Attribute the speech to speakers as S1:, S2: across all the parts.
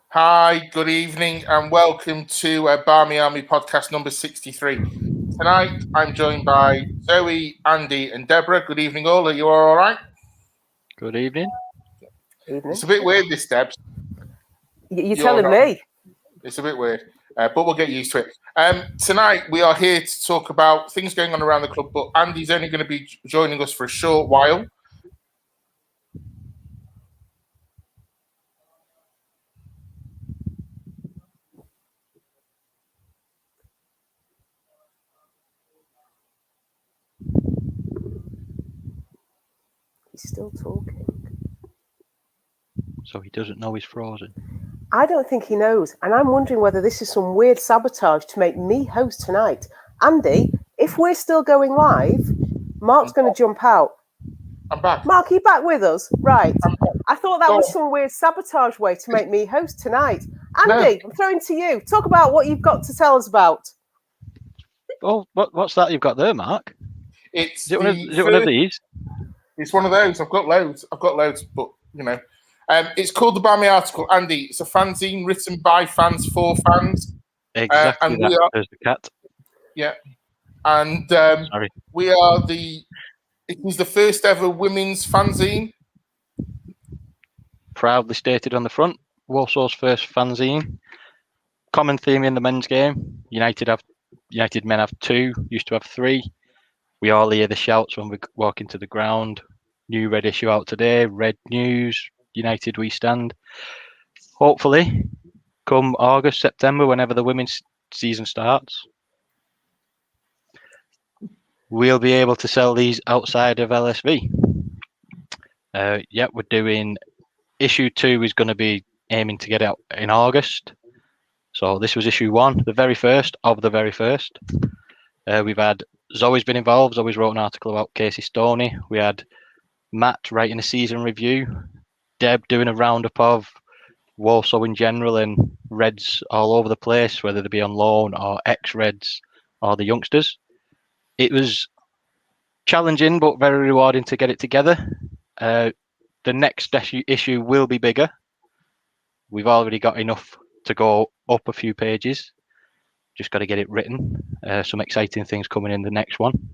S1: Hi, good evening, and welcome to Barmy Army podcast number 63. Tonight, I'm joined by Zoe, Andy, and Deborah. Good evening, all. Are you all right?
S2: Good evening.
S1: It's a bit weird, this, Debs.
S3: You're telling me.
S1: It's a bit weird, but we'll get used to it. Tonight, we are here to talk about things going on around the club, but Andy's only going to be joining us for a short while.
S3: He's still talking.
S2: So he doesn't know he's frozen.
S3: I don't think he knows, and I'm wondering whether this is some weird sabotage to make me host tonight. Andy, if we're still going live, Mark's going to jump out.
S1: I'm back.
S3: Mark, are you back with us? Right. I thought that was some weird sabotage way to make me host tonight. Andy, I'm throwing to you. Talk about what you've got to tell us about.
S2: Oh, what's that you've got there, Mark?
S1: Is
S2: it one of these?
S1: It's one of those. I've got loads, but you know. It's called the Barmy article, Andy. It's a fanzine written by fans for fans.
S2: Exactly.
S1: And we are,
S2: there's the cat.
S1: Yeah. And we are it was the first ever women's fanzine.
S2: Proudly stated on the front, Walsall's first fanzine. Common theme in the men's game. United men have 2, used to have 3. We all hear the shouts when we walk into the ground. New red issue out today, red news, United we stand. Hopefully, come August, September, whenever the women's season starts, we'll be able to sell these outside of LSV. We're doing issue 2 is going to be aiming to get out in August. So this was issue 1, the very first of the very first. We've had Zoe's been involved. Zoe's wrote an article about Casey Stoney. We had Matt writing a season review. Deb doing a roundup of Walsall in general and Reds all over the place, whether they be on loan or ex-Reds or the youngsters. It was challenging but very rewarding to get it together. The next issue will be bigger. We've already got enough to go up a few pages. Just got to get it written. Some exciting things coming in the next one.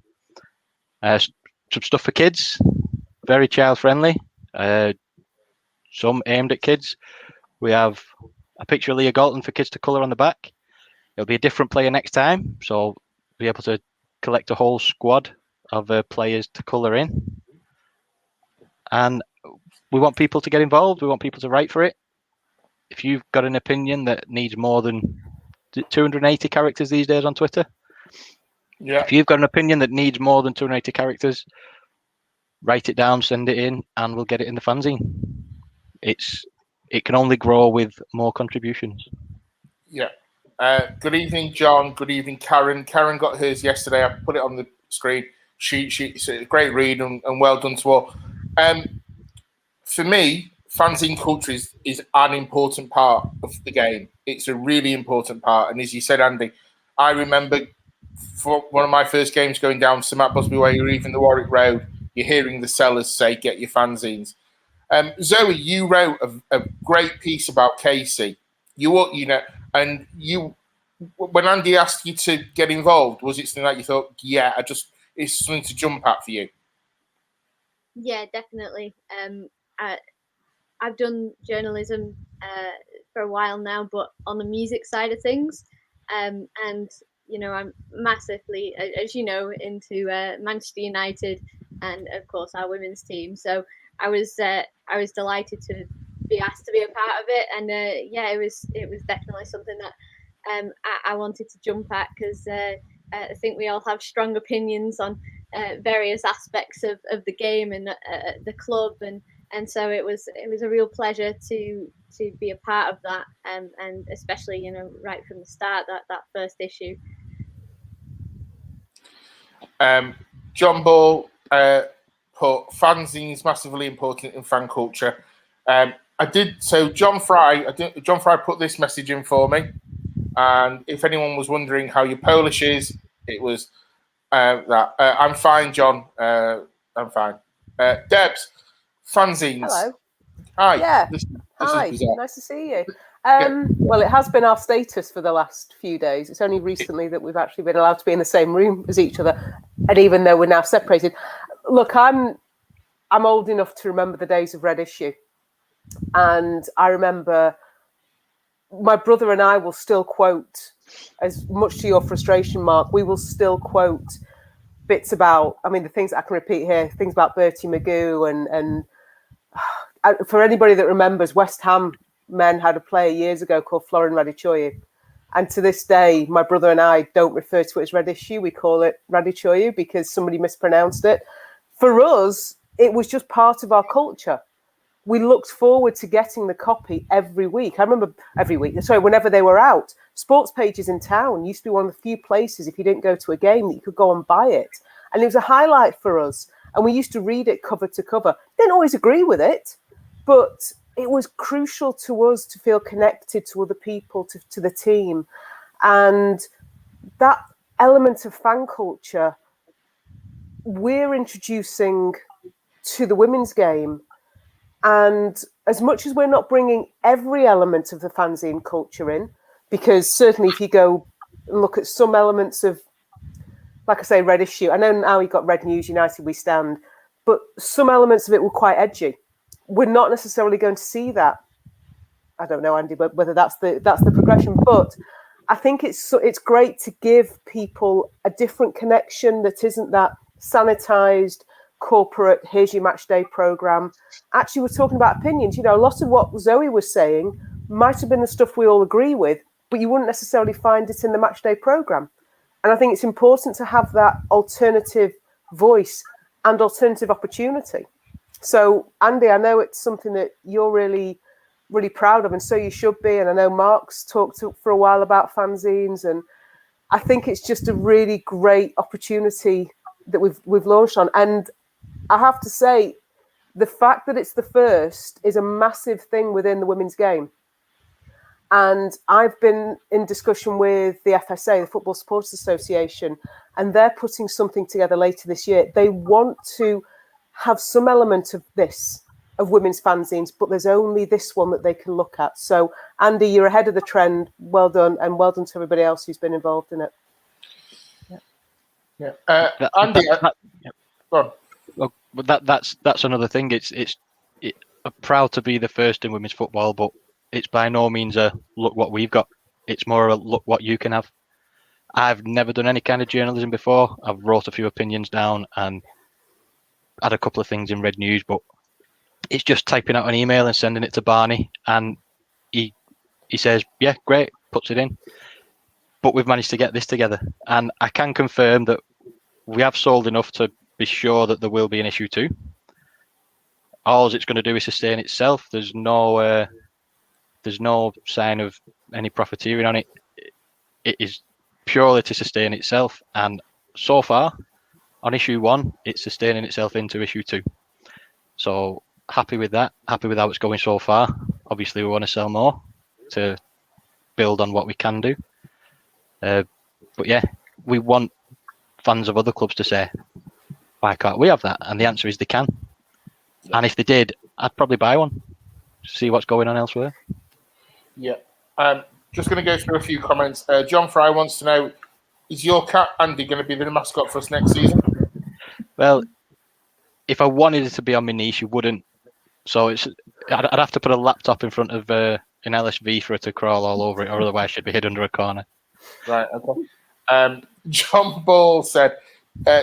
S2: Some stuff for kids, very child friendly. Some aimed at kids. We have a picture of Leah Galton for kids to colour on the back. It'll be a different player next time, so be able to collect a whole squad of players to colour in. And we want people to get involved. We want people to write for it. If you've got an opinion that needs more than 280 characters these days on Twitter, if you've got an opinion that needs more than 280 characters, write it down, send it in, and we'll get it in the fanzine. It can only grow with more contributions.
S1: Yeah. Good evening, John. Good evening, Karen. Karen got hers yesterday. I put it on the screen. It's a great read and well done to all. For me, fanzine culture is an important part of the game. It's a really important part. And as you said, Andy, I remember for one of my first games going down to Matt Busby Way or even the Warwick Road, you're hearing the sellers say, get your fanzines. Zoe, you wrote a great piece about Casey. When Andy asked you to get involved, was it something that you thought, it's something to jump at for you?
S4: Yeah, definitely. I've done journalism for a while now, but on the music side of things, and I'm massively, as you know, into Manchester United and of course our women's team. So I was delighted to be asked to be a part of it, and it was definitely something that I wanted to jump at because I think we all have strong opinions on various aspects of the game and the club, and so it was a real pleasure to be a part of that, and especially right from the start that first issue.
S1: John Ball put fanzines massively important in fan culture. John Fry put this message in for me, and if anyone was wondering how your Polish is, it was that. I'm fine, John. I'm fine. Debs, fanzines.
S3: Hello.
S1: Hi.
S3: Yeah.
S1: This
S3: Hi.
S1: is bizarre.
S3: Nice to see you. Well, it has been our status for the last few days. It's only recently that we've actually been allowed to be in the same room as each other, and even though we're now separated. Look, I'm old enough to remember the days of Red Issue, and I remember my brother and I will still quote, as much to your frustration, Mark, we will still quote bits about, I mean, the things that I can repeat here, things about Bertie Magoo and for anybody that remembers, West Ham men had a player years ago called Florin Radichoyu. And to this day, my brother and I don't refer to it as Red Issue. We call it Radichoyu because somebody mispronounced it. For us, it was just part of our culture. We looked forward to getting the copy every week. I remember whenever they were out. Sports pages in town used to be one of the few places, if you didn't go to a game, that you could go and buy it. And it was a highlight for us. And we used to read it cover to cover. Didn't always agree with it, but it was crucial to us to feel connected to other people, to the team. And that element of fan culture, we're introducing to the women's game. And as much as we're not bringing every element of the fanzine culture in, because certainly if you go and look at some elements of, like I say, Red Issue, I know now you've got Red News, United We Stand, but some elements of it were quite edgy. We're not necessarily going to see that. I don't know, Andy, whether that's the progression, but I think it's great to give people a different connection that isn't that sanitized corporate, here's your match day program. Actually, we're talking about opinions. You know, a lot of what Zoe was saying might have been the stuff we all agree with, but you wouldn't necessarily find it in the match day program. And I think it's important to have that alternative voice and alternative opportunity. So, Andy, I know it's something that you're really, really proud of, and so you should be. And I know Marc's talked for a while about fanzines, and I think it's just a really great opportunity that we've launched on. And I have to say, the fact that it's the first is a massive thing within the women's game. And I've been in discussion with the FSA, the Football Supporters Association, and they're putting something together later this year. They want to have some element of this, of women's fanzines, but there's only this one that they can look at. So, Andy, you're ahead of the trend. Well done, and well done to everybody else who's been involved in it.
S1: Yeah. Andy, go on.
S2: Well, but that's another thing. I'm proud to be the first in women's football, but it's by no means a look what we've got. It's more a look what you can have. I've never done any kind of journalism before. I've wrote a few opinions down and had a couple of things in Red News, but it's just typing out an email and sending it to Barmy, and he says, yeah, great, puts it in. But we've managed to get this together, and I can confirm that we have sold enough to be sure that there will be an issue 2. All it's going to do is sustain itself. There's no sign of any profiteering on it. It is purely to sustain itself, and so far on issue 1 it's sustaining itself into issue 2. So happy with that, happy with how it's going so far. Obviously we want to sell more to build on what we can do, but yeah, we want fans of other clubs to say, why can't we have that? And the answer is they can. And if they did, I'd probably buy one, see what's going on elsewhere.
S1: Yeah. Just going to go through a few comments. John Fry wants to know, is your cat, Andy, going to be the mascot for us next season?
S2: Well, if I wanted it to be on my niche, you wouldn't. So I'd have to put a laptop in front of an LSV for it to crawl all over it, or otherwise she'd be hid under a corner.
S1: Right, okay. John Ball said,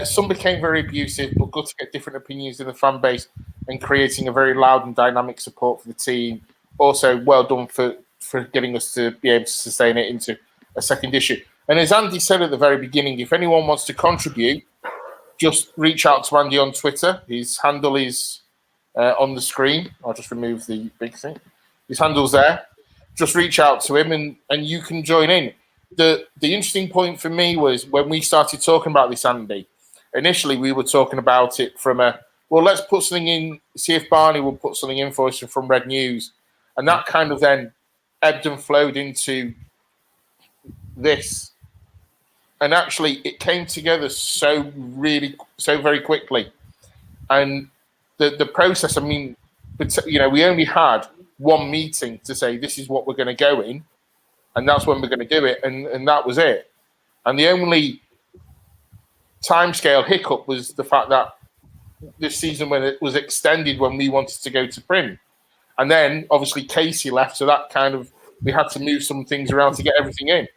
S1: some became very abusive, but good to get different opinions in the fan base and creating a very loud and dynamic support for the team. Also, well done for getting us to be able to sustain it into a second issue. And as Andy said at the very beginning, if anyone wants to contribute, just reach out to Andy on Twitter. His handle is on the screen. I'll just remove the big thing. His handle's there. Just reach out to him and you can join in. The interesting point for me was when we started talking about this, Andy, initially we were talking about it from let's put something in, see if Barney will put something in for us from Red News. And that kind of then ebbed and flowed into this. And actually it came together so very quickly. And the process, I mean, but we only had one meeting to say this is what we're going to go in, and that's when we're going to do it, and that was it. And the only timescale hiccup was the fact that this season, when it was extended, when we wanted to go to print, and then obviously Casey left, so that kind of we had to move some things around to get everything in.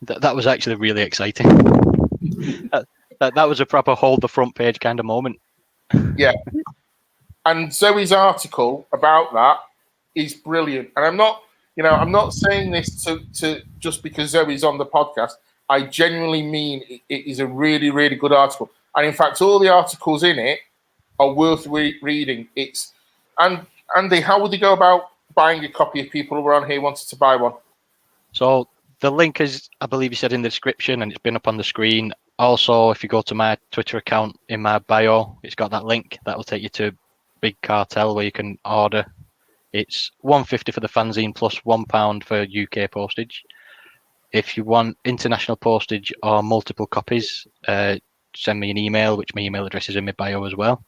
S2: That was actually really exciting. that was a proper hold the front page kind of moment.
S1: Yeah. And Zoe's article about that is brilliant. And I'm not saying this to just because Zoe's on the podcast. I genuinely mean it is a really, really good article. And in fact, all the articles in it are worth reading. And Andy, how would they go about buying a copy if people who were on here wanted to buy one?
S2: So the link is, I believe you said, in the description, and it's been up on the screen. Also, if you go to my Twitter account in my bio, it's got that link that will take you to Big Cartel where you can order. It's $1.50 for the fanzine plus £1 for UK postage. If you want international postage or multiple copies, send me an email, which my email address is in my bio as well.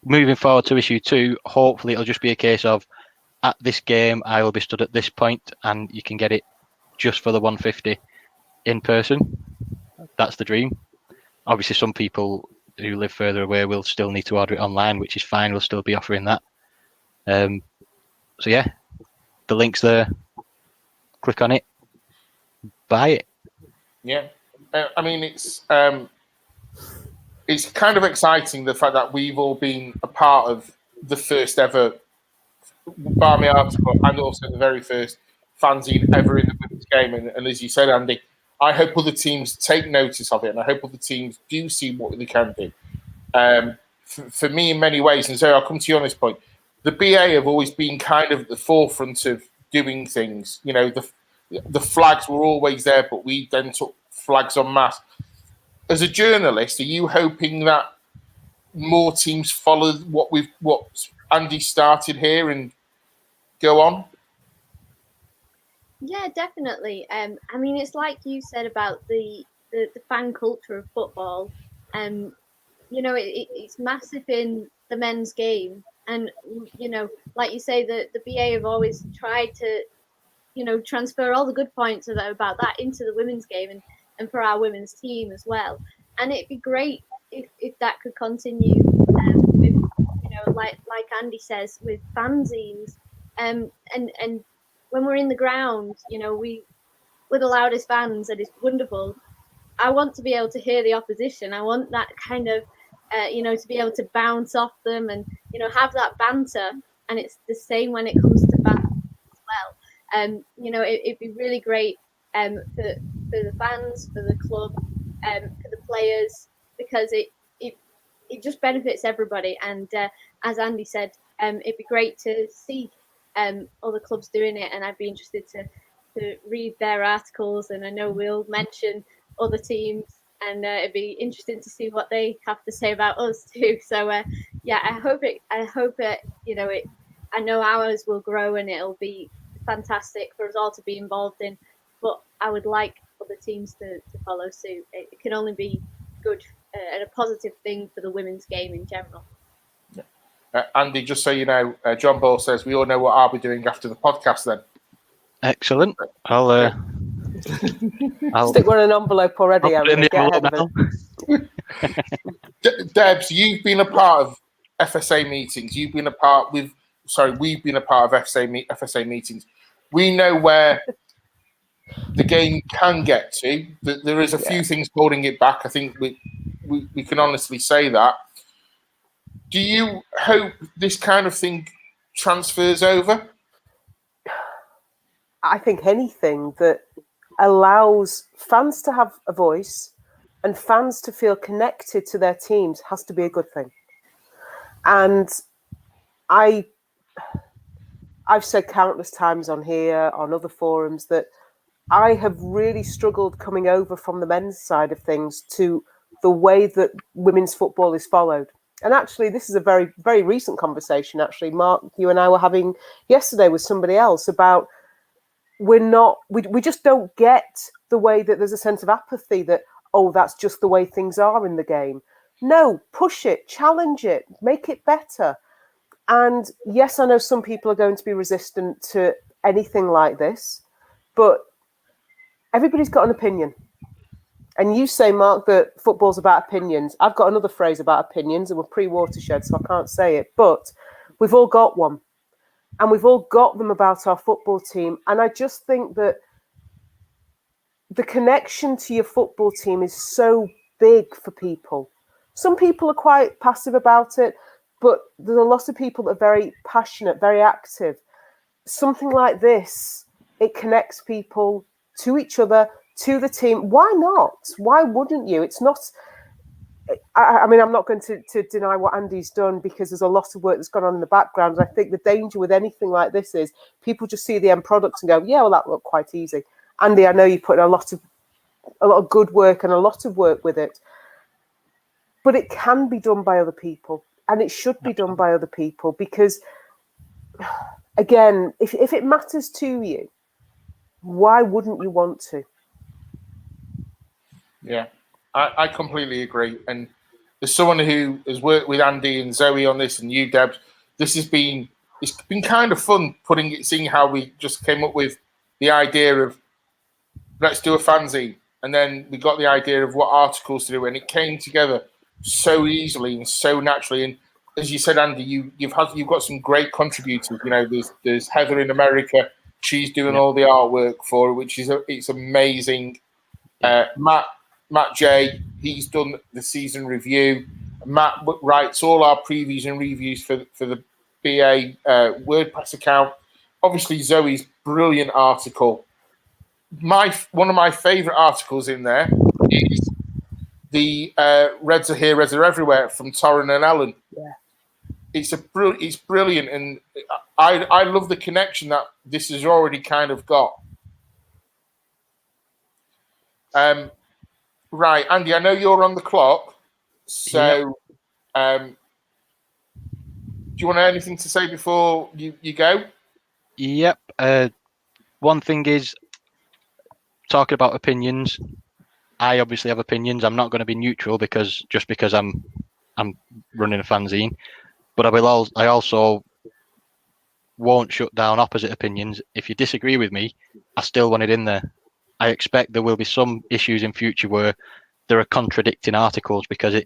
S2: Moving forward to issue 2, hopefully it'll just be a case of at this game I will be stood at this point, and you can get it just for the $1.50 in person. That's the dream. Obviously, some people who live further away will still need to order it online, which is fine. We'll still be offering that. So yeah, the link's there. Click on it, buy it.
S1: Yeah, I mean it's kind of exciting the fact that we've all been a part of the first ever Barmy article and also the very first fanzine ever in the women's game. And as you said, Andy, I hope other teams take notice of it, and I hope other teams do see what they can do. For me, in many ways, and so I'll come to you on this point, the BA have always been kind of at the forefront of doing things. The flags were always there, but we then took flags en masse. As a journalist, are you hoping that more teams follow what Andy started here and go on?
S4: Yeah, definitely. I mean, it's like you said about the fan culture of football. It's massive in the men's game, and like you say, the BA have always tried to, transfer all the good points about that into the women's game and for our women's team as well. And it'd be great if that could continue with, like Andy says, with fanzines, and when we're in the ground, we're the loudest fans, and it's wonderful. I want to be able to hear the opposition. I want that kind of, to be able to bounce off them and, have that banter. And it's the same when it comes to fans as well. It'd be really great for the fans, for the club, for the players, because it just benefits everybody. And as Andy said, it'd be great to see other clubs doing it, and I'd be interested to read their articles, and I know we'll mention other teams, and it'd be interesting to see what they have to say about us too. So yeah, I hope it I know ours will grow and it'll be fantastic for us all to be involved in, but I would like other teams to follow suit. It can only be good and a positive thing for the women's game in general.
S1: Andy, just so you know, John Ball says we all know what I'll be doing after the podcast then.
S2: Excellent. I'll
S3: stick one in an envelope already.
S1: Debs, you've been a part of FSA meetings. We've been a part of FSA meetings. We know where the game can get to. There is a few things holding it back. I think we can honestly say that. Do you hope this kind of thing transfers over?
S3: I think anything that allows fans to have a voice and fans to feel connected to their teams has to be a good thing. And I've said countless times on here, on other forums, that I have really struggled coming over from the men's side of things to the way that women's football is followed. And actually, this is a very, very recent conversation, actually. Marc, you and I were having yesterday with somebody else about we just don't get the way that there's a sense of apathy that, oh, that's just the way things are in the game. No, push it, challenge it, make it better. And yes, I know some people are going to be resistant to anything like this, but everybody's got an opinion. And you say, Mark, that football's about opinions. I've got another phrase about opinions, and we're pre-Watershed, so I can't say it. But we've all got one. And we've all got them about our football team. And I just think that the connection to your football team is so big for people. Some people are quite passive about it, but there's a lot of people that are very passionate, very active. Something like this, it connects people to each other, to the team. Why not? Why wouldn't you? It's not... I mean, I'm not going to deny what Andy's done, because there's a lot of work that's gone on in the background. And I think the danger with anything like this is people just see the end product and go, yeah, well, that looked quite easy. Andy, I know you put a lot of good work and a lot of work with it, but it can be done by other people, and it should be done by other people, because, again, if it matters to you, why wouldn't you want to?
S1: Yeah, I completely agree. And as someone who has worked with Andy and Zoe on this, and you, Deb, it's been kind of fun seeing how we just came up with the idea of let's do a fanzine, and then we got the idea of what articles to do, and it came together so easily and so naturally. And as you said, Andy, you've got some great contributors. You know, there's Heather in America; she's doing all the artwork for it, which it's amazing. Matt J, he's done the season review. Matt writes all our previews and reviews for the BA WordPress account. Obviously, Zoe's brilliant article. One of my favourite articles in there is the Reds Are Here, Reds Are Everywhere from Torrin and Ellen.
S3: Yeah.
S1: It's brilliant, and I love the connection that this has already kind of got. Right, Andy, I know you're on the clock, so do you want anything to say before you go?
S2: Yep. One thing is, talking about opinions, I obviously have opinions. I'm not going to be neutral because I'm running a fanzine, but I also won't shut down opposite opinions. If you disagree with me, I still want it in there. I expect there will be some issues in future where there are contradicting articles, because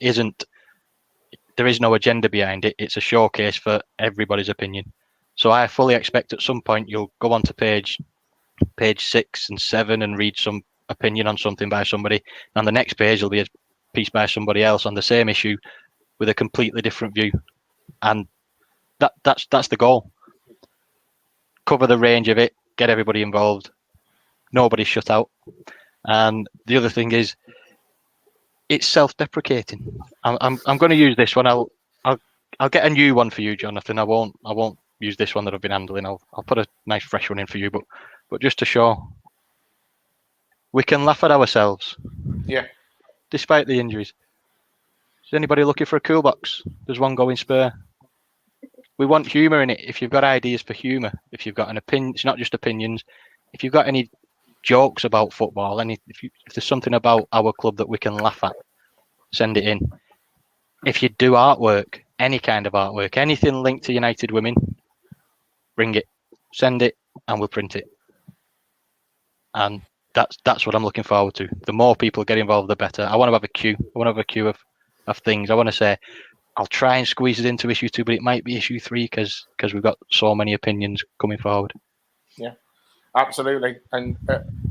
S2: there is no agenda behind it. It's a showcase for everybody's opinion. So I fully expect at some point you'll go on to page 6 and 7 and read some opinion on something by somebody. On the next page there'll be a piece by somebody else on the same issue with a completely different view. And that's the goal. Cover the range of it, get everybody involved. Nobody's shut out. And the other thing is, it's self-deprecating. I'm going to use this one. I'll get a new one for you, Jonathan. I won't use this one that I've been handling. I'll put a nice fresh one in for you. But just to show, we can laugh at ourselves.
S1: Yeah.
S2: Despite the injuries. Is anybody looking for a cool box? There's one going spare. We want humour in it. If you've got ideas for humour, if you've got an opinion, it's not just opinions. If you've got any jokes about football, if there's something about our club that we can laugh at, send it in. If you do artwork, any kind of artwork, anything linked to United Women, bring it, send it, and we'll print it. And that's what I'm looking forward to. The more people get involved, the better. I want to have a queue. I want to have a queue of things. I want to say, I'll try and squeeze it into issue 2, but it might be issue 3 because we've got so many opinions coming forward.
S1: Yeah, absolutely. And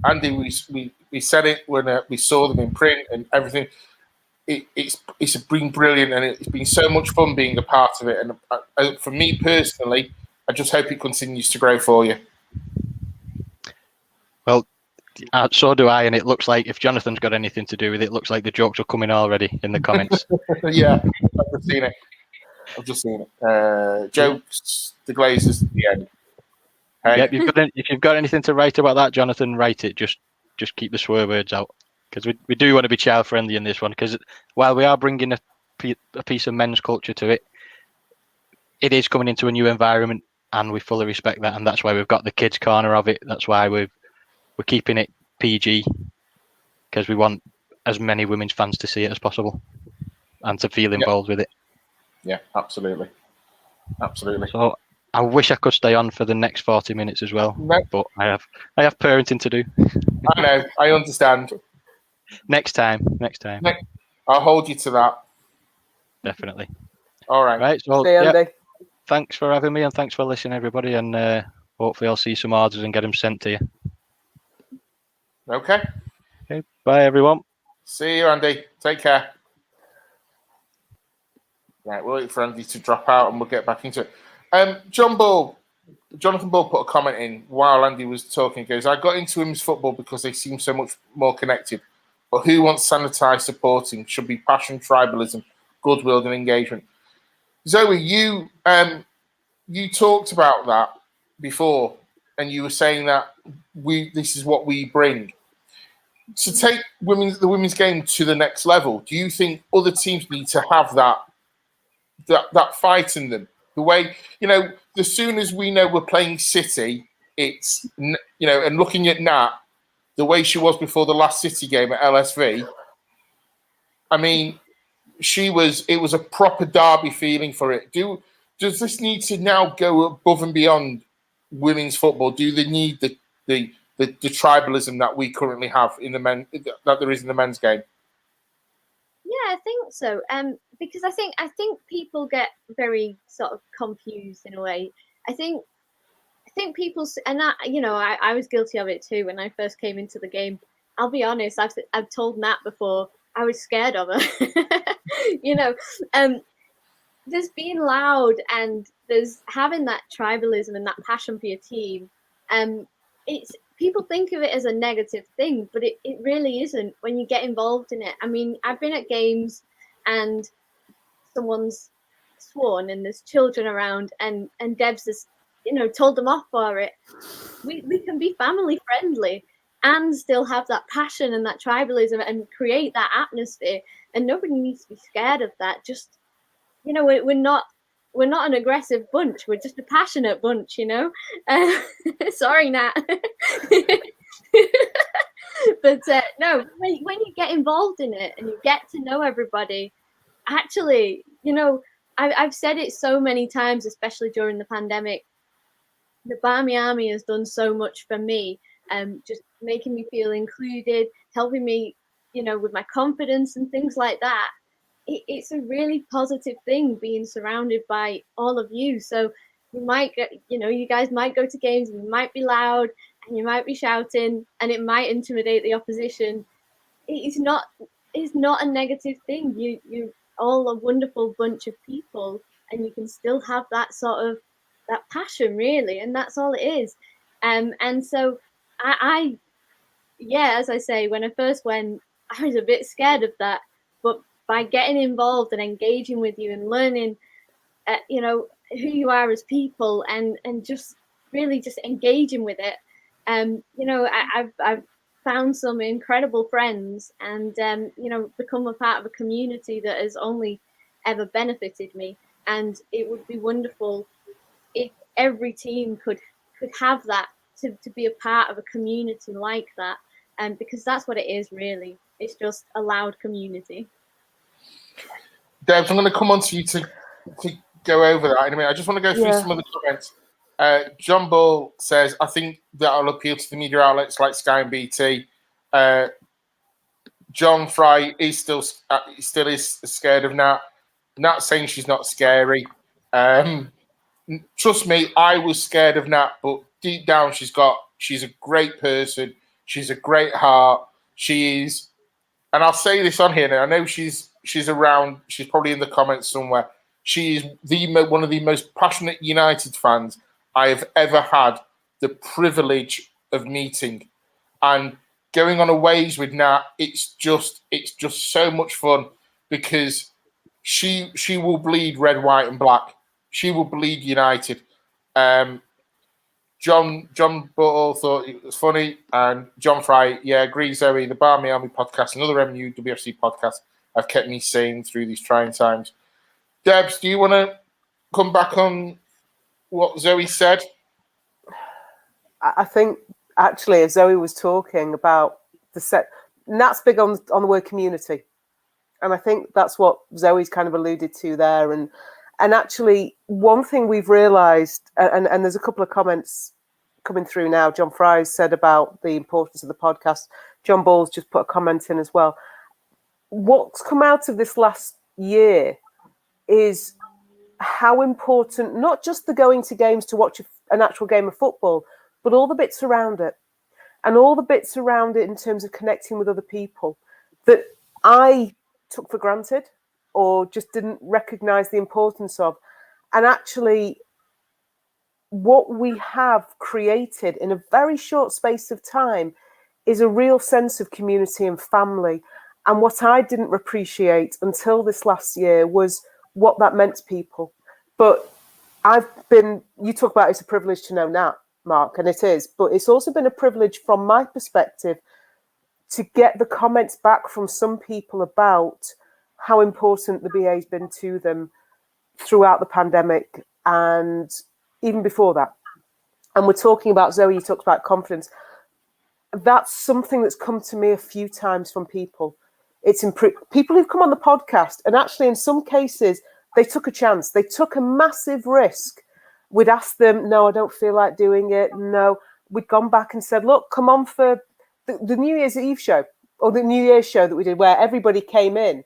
S1: Andy, we said it when we saw them in print and everything. It's been brilliant, and it's been so much fun being a part of it. And for me personally, I just hope it continues to grow for you.
S2: Well, so do I, and it looks like if Jonathan's got anything to do with it, it looks like the jokes are coming already in the comments.
S1: Yeah, I've just seen it. Jokes, the Glazers at the end. Hey.
S2: Yep, if you've got anything to write about that, Jonathan, write it. Just keep the swear words out, because we do want to be child friendly in this one. Because while we are bringing a piece of men's culture to it, it is coming into a new environment, and we fully respect that. And that's why we've got the kids' corner of it. That's why we're keeping it PG, because we want as many women's fans to see it as possible. and to feel involved with it.
S1: Yeah, absolutely.
S2: So I wish I could stay on for the next 40 minutes as well, but I have parenting to do.
S1: I know, I understand.
S2: Next time.
S1: I'll hold you to that.
S2: Definitely.
S1: All right.
S2: Right. So
S3: See you, Andy.
S2: thanks for having me, and thanks for listening, everybody. And hopefully I'll see some orders and get them sent to you.
S1: Okay.
S2: Bye, everyone.
S1: See you, Andy. Take care. Right, we'll wait for Andy to drop out and we'll get back into it. Jonathan Bull put a comment in while Andy was talking. He goes, I got into women's football because they seem so much more connected. But who wants sanitised supporting? Should be passion, tribalism, goodwill, and engagement. Zoe, you talked about that before, and you were saying that this is what we bring. To take the women's game to the next level, do you think other teams need to have that fight in them? The way, as soon as we know we're playing City, it's, and looking at Nat, the way she was before the last City game at LSV, I mean, it was a proper derby feeling for it. Does this need to now go above and beyond women's football? Do they need the tribalism that we currently have in that there is in the men's game?
S4: Yeah, I think so. Because I think people get very sort of confused in a way. I think people, and that, I was guilty of it too when I first came into the game. I'll be honest. I've told Nat before, I was scared of her. There's being loud and there's having that tribalism and that passion for your team. It's people think of it as a negative thing, but it really isn't when you get involved in it. I mean, I've been at games and someone's sworn and there's children around and Deb's just, told them off for it. We can be family friendly and still have that passion and that tribalism and create that atmosphere. And nobody needs to be scared of that. Just, we're not an aggressive bunch. We're just a passionate bunch, Sorry, Nat. But no, when you get involved in it and you get to know everybody, actually, I've said it so many times, especially during the pandemic. The Barmy Army has done so much for me, just making me feel included, helping me, with my confidence and things like that. It's a really positive thing being surrounded by all of you. So you might get, you guys might go to games and you might be loud and you might be shouting and it might intimidate the opposition. It's not a negative thing. You're all a wonderful bunch of people and you can still have that sort of that passion, really, and that's all it is. And so I as I say, when I first went, I was a bit scared of that, but by getting involved and engaging with you and learning, who you are as people and just really just engaging with it, I've found some incredible friends and become a part of a community that has only ever benefited me. And it would be wonderful if every team could have that, to be a part of a community like that, because that's what it is, really. It's just a loud community.
S1: Debs, I'm going to come on to you to go over that in a minute. I just want to go through some of the comments. John Bull says, I think that'll appeal to the media outlets like Sky and BT. John Fry is still scared of Nat. Nat saying she's not scary. Trust me, I was scared of Nat, but deep down she's a great person. She's a great heart. She is, and I'll say this on here now. I know she's around. She's probably in the comments somewhere. She is one of the most passionate United fans I have ever had the privilege of meeting, and going on aways with Nat. It's just so much fun because she will bleed red, white, and black. She will bleed United. John Buttle thought it was funny, and John Fry, agree, Zoe. The Barmy Army podcast, another MU WFC podcast, have kept me sane through these trying times. Debs, do you want to come back on what Zoe said?
S3: I think actually, as Zoe was talking about the set, Nat's big on the word community, And I think that's what Zoe's kind of alluded to there. And actually, one thing we've realised, and there's a couple of comments coming through now. John Fry's said about the importance of the podcast. John Ball's just put a comment in as well. What's come out of this last year is how important, not just the going to games to watch an actual game of football, but all the bits around it. And all the bits around it in terms of connecting with other people that I took for granted or just didn't recognise the importance of. And actually, what we have created in a very short space of time is a real sense of community and family. And what I didn't appreciate until this last year was what that meant to people. But you talk about it's a privilege to know Nat, Mark, and it is, but it's also been a privilege from my perspective to get the comments back from some people about how important the BA has been to them throughout the pandemic and even before that. And we're talking about, Zoe, you talked about confidence. That's something that's come to me a few times from people. It's people who've come on the podcast, and actually in some cases, they took a chance. They took a massive risk. We'd asked them, no, I don't feel like doing it. No, we'd gone back and said, look, come on for the New Year's Eve show or the New Year's show that we did where everybody came in.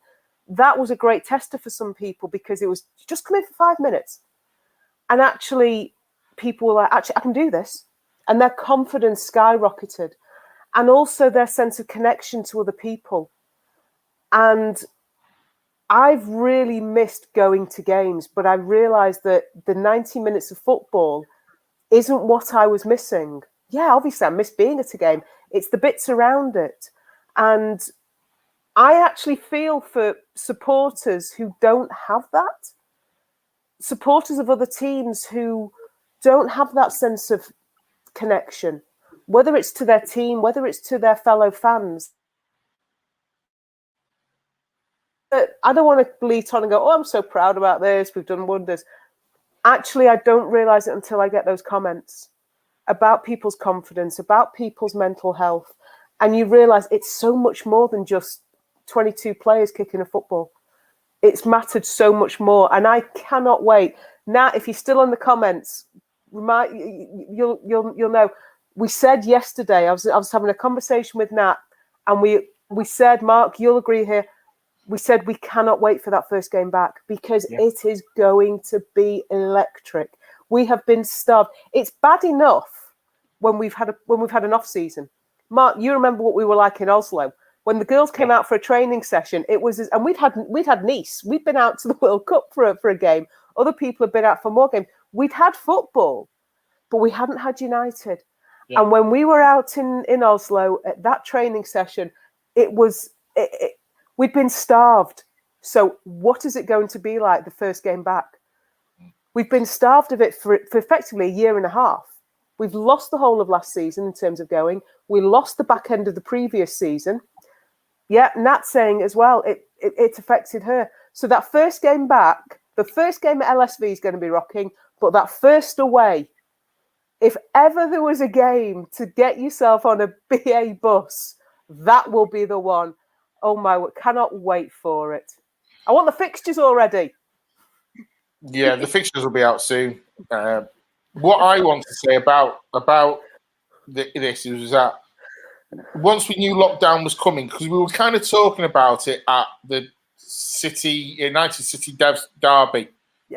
S3: That was a great tester for some people because it was just come in for 5 minutes. And actually, people were like, actually, I can do this. And their confidence skyrocketed. And also their sense of connection to other people. And I've really missed going to games, but I realised that the 90 minutes of football isn't what I was missing. Yeah, obviously I miss being at a game. It's the bits around it. And I actually feel for supporters who don't have that. Supporters of other teams who don't have that sense of connection, whether it's to their team, whether it's to their fellow fans. I don't want to bleat on and go, oh, I'm so proud about this. We've done wonders. Actually, I don't realise it until I get those comments about people's confidence, about people's mental health. And you realise it's so much more than just 22 players kicking a football. It's mattered so much more. And I cannot wait. Nat, if you're still in the comments, you'll know. We said yesterday, I was having a conversation with Nat, and we said, Mark, you'll agree here, we said we cannot wait for that first game back because it is going to be electric. We have been starved. It's bad enough when we've had an off season. Mark, you remember what we were like in Oslo when the girls came out for a training session. It was, and we'd had Nice. We'd been out to the World Cup for a game. Other people have been out for more games. We'd had football, but we hadn't had United. Yeah. And when we were out in Oslo at that training session, we'd been starved. So what is it going to be like the first game back? We've been starved of it for effectively a year and a half. We've lost the whole of last season in terms of going. We lost the back end of the previous season. Yeah, Nat's saying as well, it affected her. So that first game back, the first game at LSV is going to be rocking, but that first away, if ever there was a game to get yourself on a BA bus, that will be the one. Oh my, cannot wait for it. I want the fixtures already.
S1: Yeah, the fixtures will be out soon. What I want to say about this is that once we knew lockdown was coming, because we were kind of talking about it at the United City Devs derby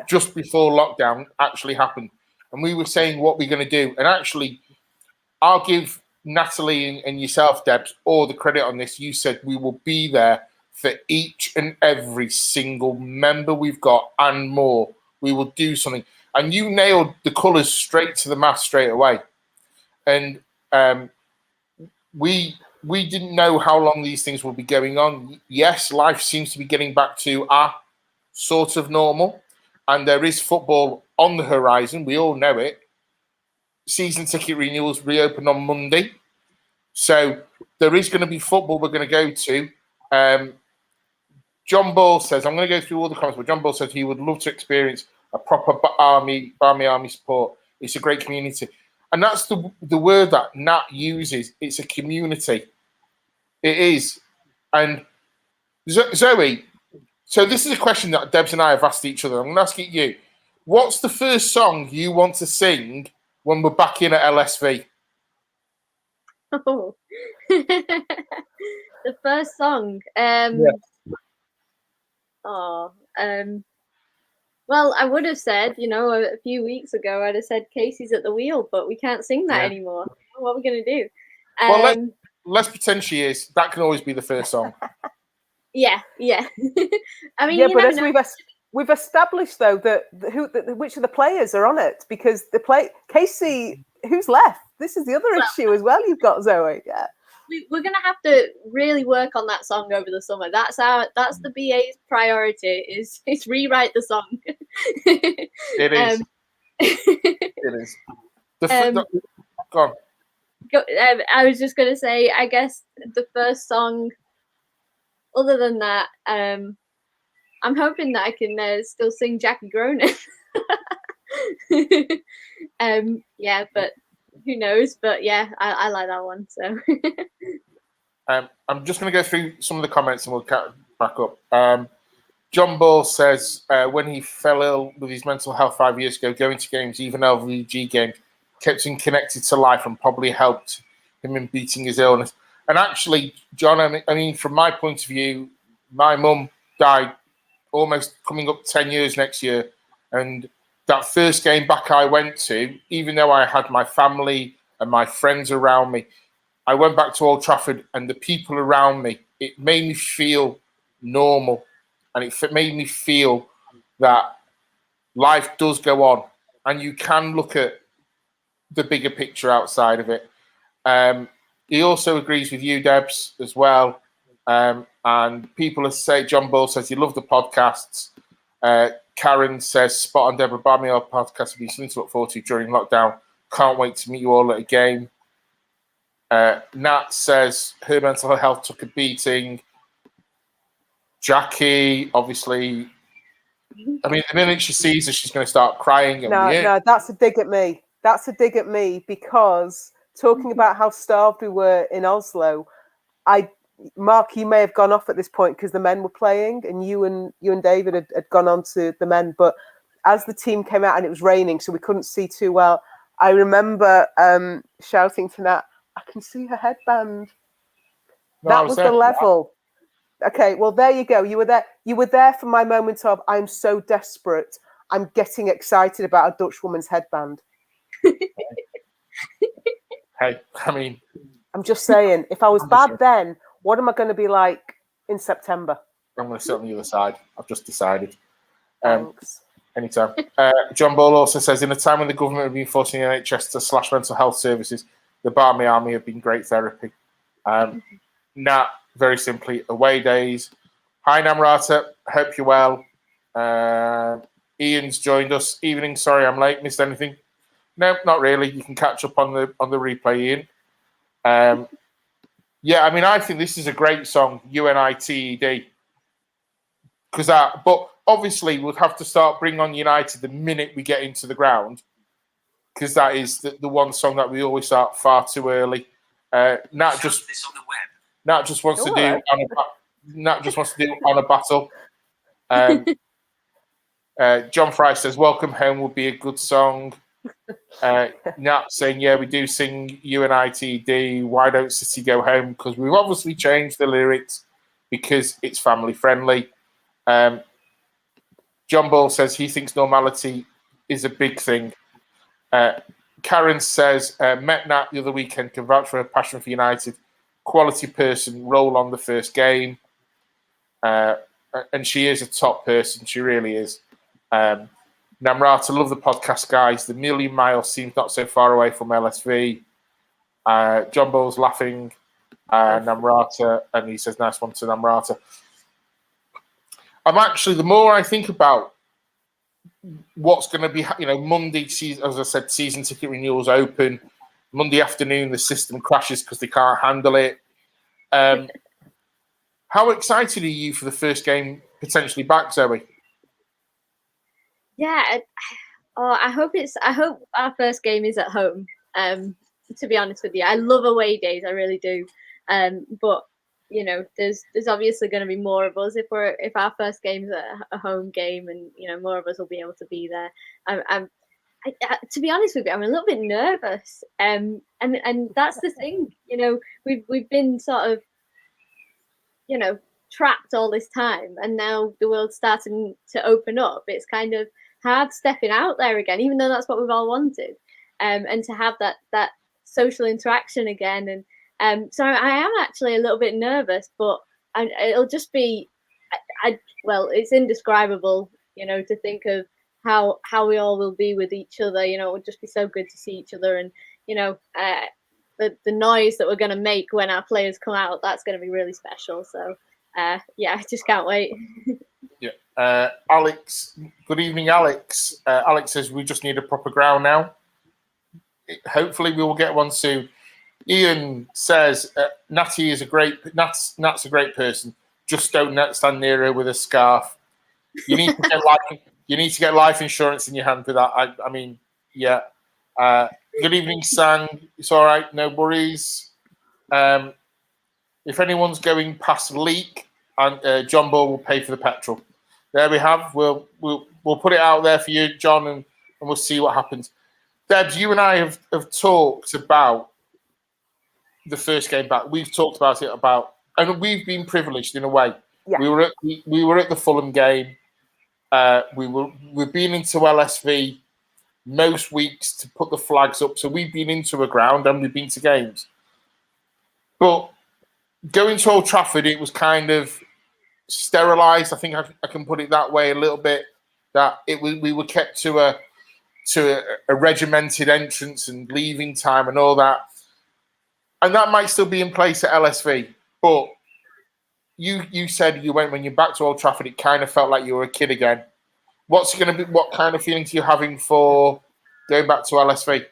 S1: just before lockdown actually happened. And we were saying what we're going to do. And actually, I'll give Natalie and yourself, Debs, all the credit on this. You said we will be there for each and every single member we've got and more. We will do something. And you nailed the colours straight to the mast straight away. And we didn't know how long these things will be going on. Yes, life seems to be getting back to our sort of normal. And there is football on the horizon. We all know it. Season ticket renewals reopen on Monday. So there is going to be football we're going to go to. John Ball says, I'm going to go through all the comments, but John Ball says he would love to experience a proper Barmy Army support. It's a great community. And that's the word that Nat uses. It's a community. It is. And Zoe, so this is a question that Debs and I have asked each other. I'm going to ask it you. What's the first song you want to sing when we're back in at LSV?
S4: Oh. The first song. Well, I would have said, a few weeks ago, I'd have said Casey's at the wheel, but we can't sing that anymore. What are we going to do?
S1: Well, let's pretend she is. That can always be the first song.
S4: Yeah. I mean,
S3: yeah, but as
S4: know.
S3: we've established though that which of the players are on it, because Casey, who's left? This is the other issue as well. You've got Zoe. Yeah.
S4: We're gonna have to really work on that song over the summer. That's the BA's priority is rewrite the song.
S1: It is. It is. Go on.
S4: I was just gonna say, I guess the first song. Other than that, I'm hoping that I can still sing Jackie Gronin. Yeah, but who knows? But yeah, I like that one. So.
S1: I'm just going to go through some of the comments and we'll catch back up. John Ball says when he fell ill with his mental health 5 years ago, going to games, even LVG games, kept him connected to life and probably helped him in beating his illness. And actually, John, I mean, from my point of view, my mum died almost coming up 10 years next year. And that first game back I went to, even though I had my family and my friends around me, I went back to Old Trafford and the people around me, it made me feel normal. And it made me feel that life does go on and you can look at the bigger picture outside of it. He also agrees with you, Debs, as well. And people say, John Bull says, you love the podcasts. Karen says, spot on Deborah Barmy, our podcast will be something to look forward to during lockdown. Can't wait to meet you all at a game. Nat says, her mental health took a beating. Jackie, obviously, I mean, the minute she sees her, she's going to start crying.
S3: No, that's a dig at me. That's a dig at me because talking about how starved we were in Oslo, Marc, you may have gone off at this point because the men were playing and you and David had gone on to the men. But as the team came out and it was raining, so we couldn't see too well, I remember shouting to Nat, I can see her headband.
S1: No,
S3: that was the level. Okay, well, there you go. You were there. You were there for my moment of, I'm so desperate. I'm getting excited about a Dutch woman's headband.
S1: Hey, I mean,
S3: I'm just saying, if I was bad then, what am I going to be like in September?
S1: I'm going to sit on the other side. I've just decided.
S3: Thanks.
S1: Anytime. John Ball also says, in a time when the government have been forcing the NHS to slash mental health services, the Barmy Army have been great therapy. Nat, very simply, away days. Hi, Namrata. Hope you're well. Ian's joined us. Evening. Sorry, I'm late. Missed anything? No, not really. You can catch up on the replay, Ian. Yeah, I mean, I think this is a great song, UNITED. But obviously, we'll have to start Bring On United the minute we get into the ground, because that is the one song that we always start far too early. Nat just wants to do On a Battle. John Fry says, Welcome Home would be a good song. Nat saying, yeah, we do sing UNITD. Why don't City go home? Because we've obviously changed the lyrics because it's family friendly. John Ball says he thinks normality is a big thing. Karen says, met Nat the other weekend, can vouch for her passion for United. Quality person, roll on the first game. And she is a top person. She really is. Namrata, love the podcast, guys. The million miles seems not so far away from LSV. John Ball's laughing. Namrata, and he says, nice one to Namrata. I'm actually, the more I think about what's going to be, Monday, as I said, season ticket renewals open. Monday afternoon, the system crashes because they can't handle it. How excited are you for the first game potentially back, Zoe?
S4: Yeah, I hope our first game is at home. To be honest with you, I love away days, I really do. But there's obviously going to be more of us if our first game's a home game, and more of us will be able to be there. To be honest with you, I'm a little bit nervous, and that's the thing. We've been sort of trapped all this time, and now the world's starting to open up. It's kind of hard stepping out there again, even though that's what we've all wanted, and to have that social interaction again. And so I am actually a little bit nervous, but it'll just be, well, it's indescribable, to think of how we all will be with each other. It would just be so good to see each other, and the noise that we're going to make when our players come out, that's going to be really special. So I just can't wait.
S1: Yeah. Alex, good evening, Alex. Alex says we just need a proper ground now. Hopefully we will get one soon. Ian says Natty is Nat's a great person. Just don't stand near her with a scarf. You need to get life insurance in your hand for that. I mean, yeah. Good evening, Sang. It's all right, no worries. If anyone's going past Leak, and John Ball will pay for the petrol. There we have. We'll put it out there for you, John, and we'll see what happens. Debs, you and I have talked about the first game back. We've talked about it and we've been privileged in a way.
S3: Yeah.
S1: We were at the Fulham game. We've been into LSV most weeks to put the flags up. So we've been into a ground and we've been to games. But going to Old Trafford, it was kind of sterilised. I think I can put it that way a little bit. That we were kept to a regimented entrance and leaving time and all that. And that might still be in place at LSV. But you said when you're back to Old Trafford, it kind of felt like you were a kid again. What kind of feelings are you having for going back to LSV?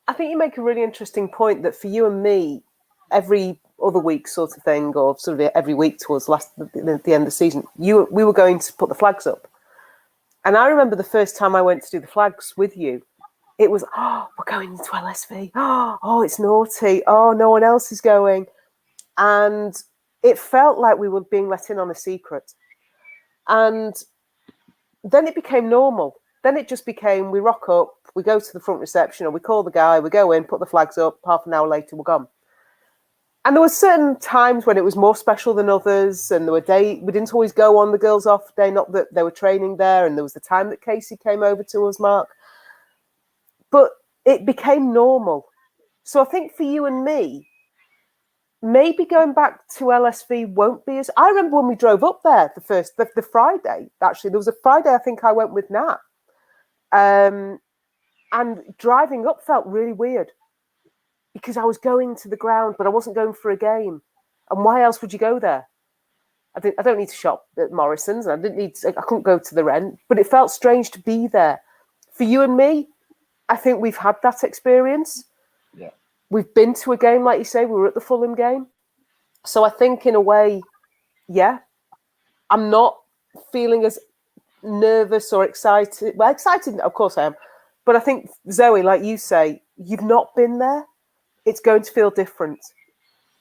S3: I think you make a really interesting point that for you and me, every other week sort of thing, or sort of every week towards the end of the season, we were going to put the flags up. And I remember the first time I went to do the flags with you, it was, we're going into LSV. Oh, it's naughty. Oh, no one else is going. And it felt like we were being let in on a secret. And then it became normal. Then it just became, we rock up, we go to the front reception, or we call the guy, we go in, put the flags up, half an hour later, we're gone. And there were certain times when it was more special than others, and there were we didn't always go on the girls' off day, not that they were training there, and there was the time that Casey came over to us, Marc. But it became normal. So I think for you and me, maybe going back to LSV won't be as... I remember when we drove up there the Friday, actually, there was a Friday I think I went with Nat. And driving up felt really weird because I was going to the ground, but I wasn't going for a game. And why else would you go there? I don't need to shop at Morrison's, and I couldn't go to the Rent, but it felt strange to be there. For you and me, I think we've had that experience.
S1: Yeah.
S3: We've been to a game, like you say, we were at the Fulham game. So I think in a way, yeah, I'm not feeling as nervous or excited. Well, excited, of course I am. But I think, Zoe, like you say, you've not been there. It's going to feel different.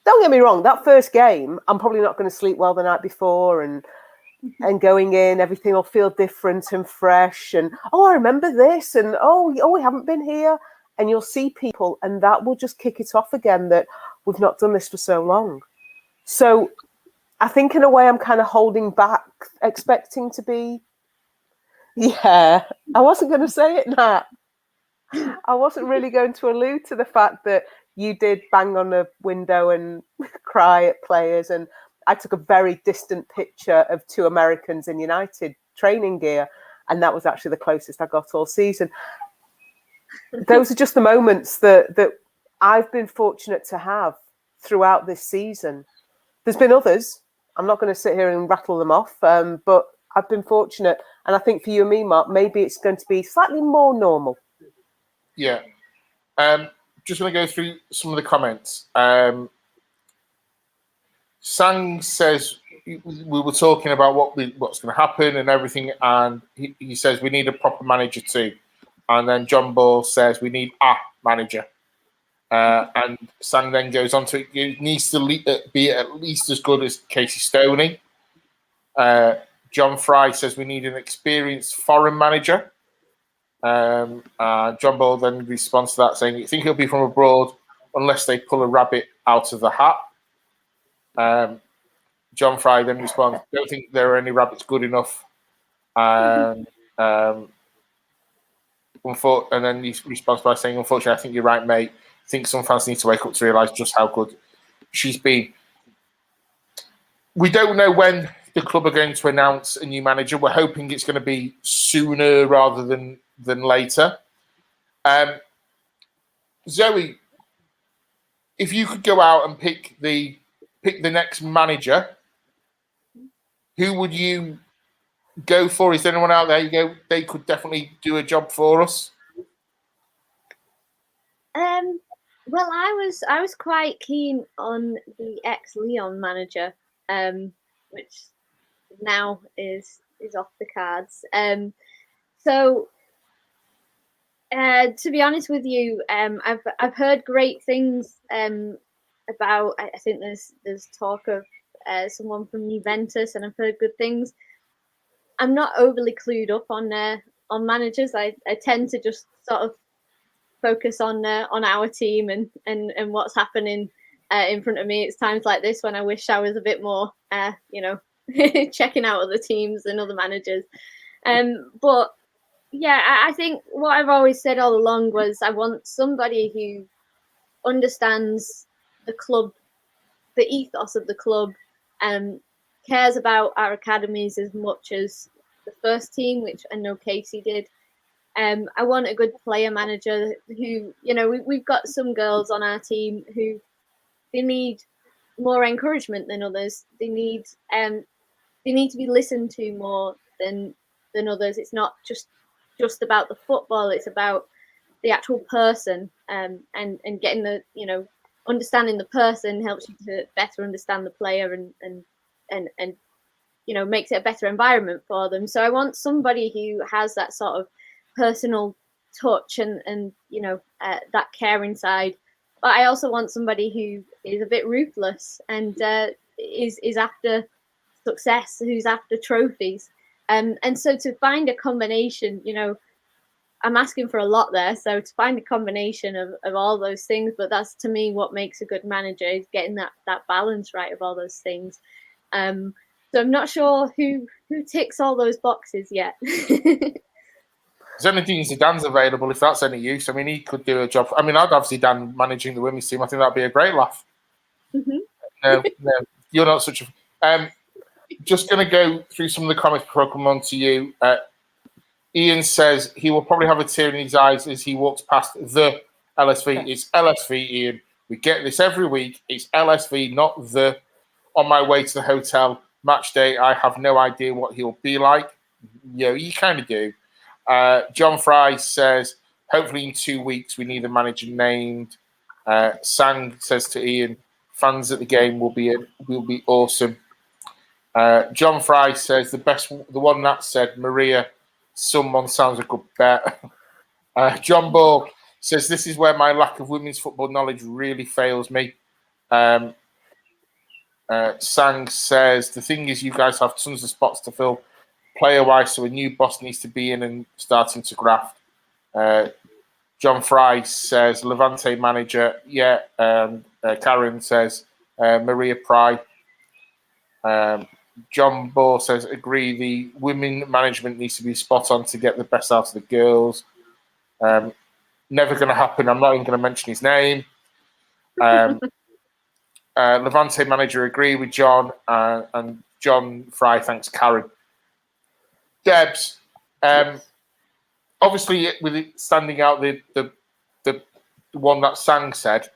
S3: Don't get me wrong, that first game, I'm probably not going to sleep well the night before, and going in, everything will feel different and fresh. And, I remember this. And, we haven't been here. And you'll see people, and that will just kick it off again, that we've not done this for so long. So I think in a way I'm kind of holding back, expecting to be... Yeah, I wasn't going to say it, Nat. I wasn't really going to allude to the fact that you did bang on a window and cry at players. And I took a very distant picture of two Americans in United training gear. And that was actually the closest I got all season. Those are just the moments that I've been fortunate to have throughout this season. There's been others. I'm not going to sit here and rattle them off, but I've been fortunate. And I think for you and me, Marc, maybe it's going to be slightly more normal.
S1: Yeah. Just going to go through some of the comments. Sang says we were talking about what's going to happen and everything, and he says we need a proper manager too. And then John Ball says we need a manager. And Sang then goes on to it needs to be at least as good as Casey Stoney. John Fry says we need an experienced foreign manager. John Ball then responds to that saying, "You think he'll be from abroad unless they pull a rabbit out of the hat?" John Fry then responds, "Don't think there are any rabbits good enough." And then he responds by saying, "Unfortunately, I think you're right, mate. I think some fans need to wake up to realise just how good she's been." We don't know when the club are going to announce a new manager. We're hoping it's going to be sooner rather than later. Zoe, if you could go out and pick the next manager, who would you go for? Is there anyone out there you go, they could definitely do a job for us?
S4: Well, I was quite keen on the ex-Leon manager, which now is off the cards. So to be honest with you, I've heard great things about. I think there's talk of someone from Juventus, and I've heard good things. I'm not overly clued up on managers. I tend to just sort of focus on our team and what's happening in front of me. It's times like this when I wish I was a bit more, checking out other teams and other managers. But yeah, I think what I've always said all along was I want somebody who understands the club, the ethos of the club, and cares about our academies as much as the first team, which I know Casey did. I want a good player manager who, we've got some girls on our team who they need more encouragement than others. They need to be listened to more than others. It's not just about the football. It's about the actual person, and getting the, understanding the person helps you to better understand the player and makes it a better environment for them. So I want somebody who has that sort of personal touch and that caring side. But I also want somebody who is a bit ruthless and is after success, who's after trophies. And so to find a combination, I'm asking for a lot there. So to find a combination of all those things, but that's to me what makes a good manager, is getting that balance right of all those things. So I'm not sure who ticks all those boxes yet.
S1: Zinedine Zidane's available if that's any use. I mean, he could do a job. I mean, I'd have Zidane managing the women's team. I think that'd be a great laugh.
S4: Mm-hmm.
S1: No, you're not such a. Just going to go through some of the comments before I come on to you. Ian says he will probably have a tear in his eyes as he walks past the LSV. It's LSV, Ian. We get this every week. It's LSV, not the. On my way to the hotel match day, I have no idea what he'll be like. You kind of do. John Fry says, hopefully in 2 weeks we need a manager named. Sang says to Ian, fans at the game will be awesome. John Fry says the one that said Maria, someone sounds a good bet. John Ball says this is where my lack of women's football knowledge really fails me. Sang says the thing is you guys have tons of spots to fill player-wise, so a new boss needs to be in and starting to graft. John Fry says Levante manager. Yeah. Karen says Maria Pry. John Ball says agree. The women management needs to be spot on to get the best out of the girls. Never going to happen. I'm not even going to mention his name. Levante manager agree with John, and John Fry thanks Karen. Debs, obviously with it standing out the one that Sang said.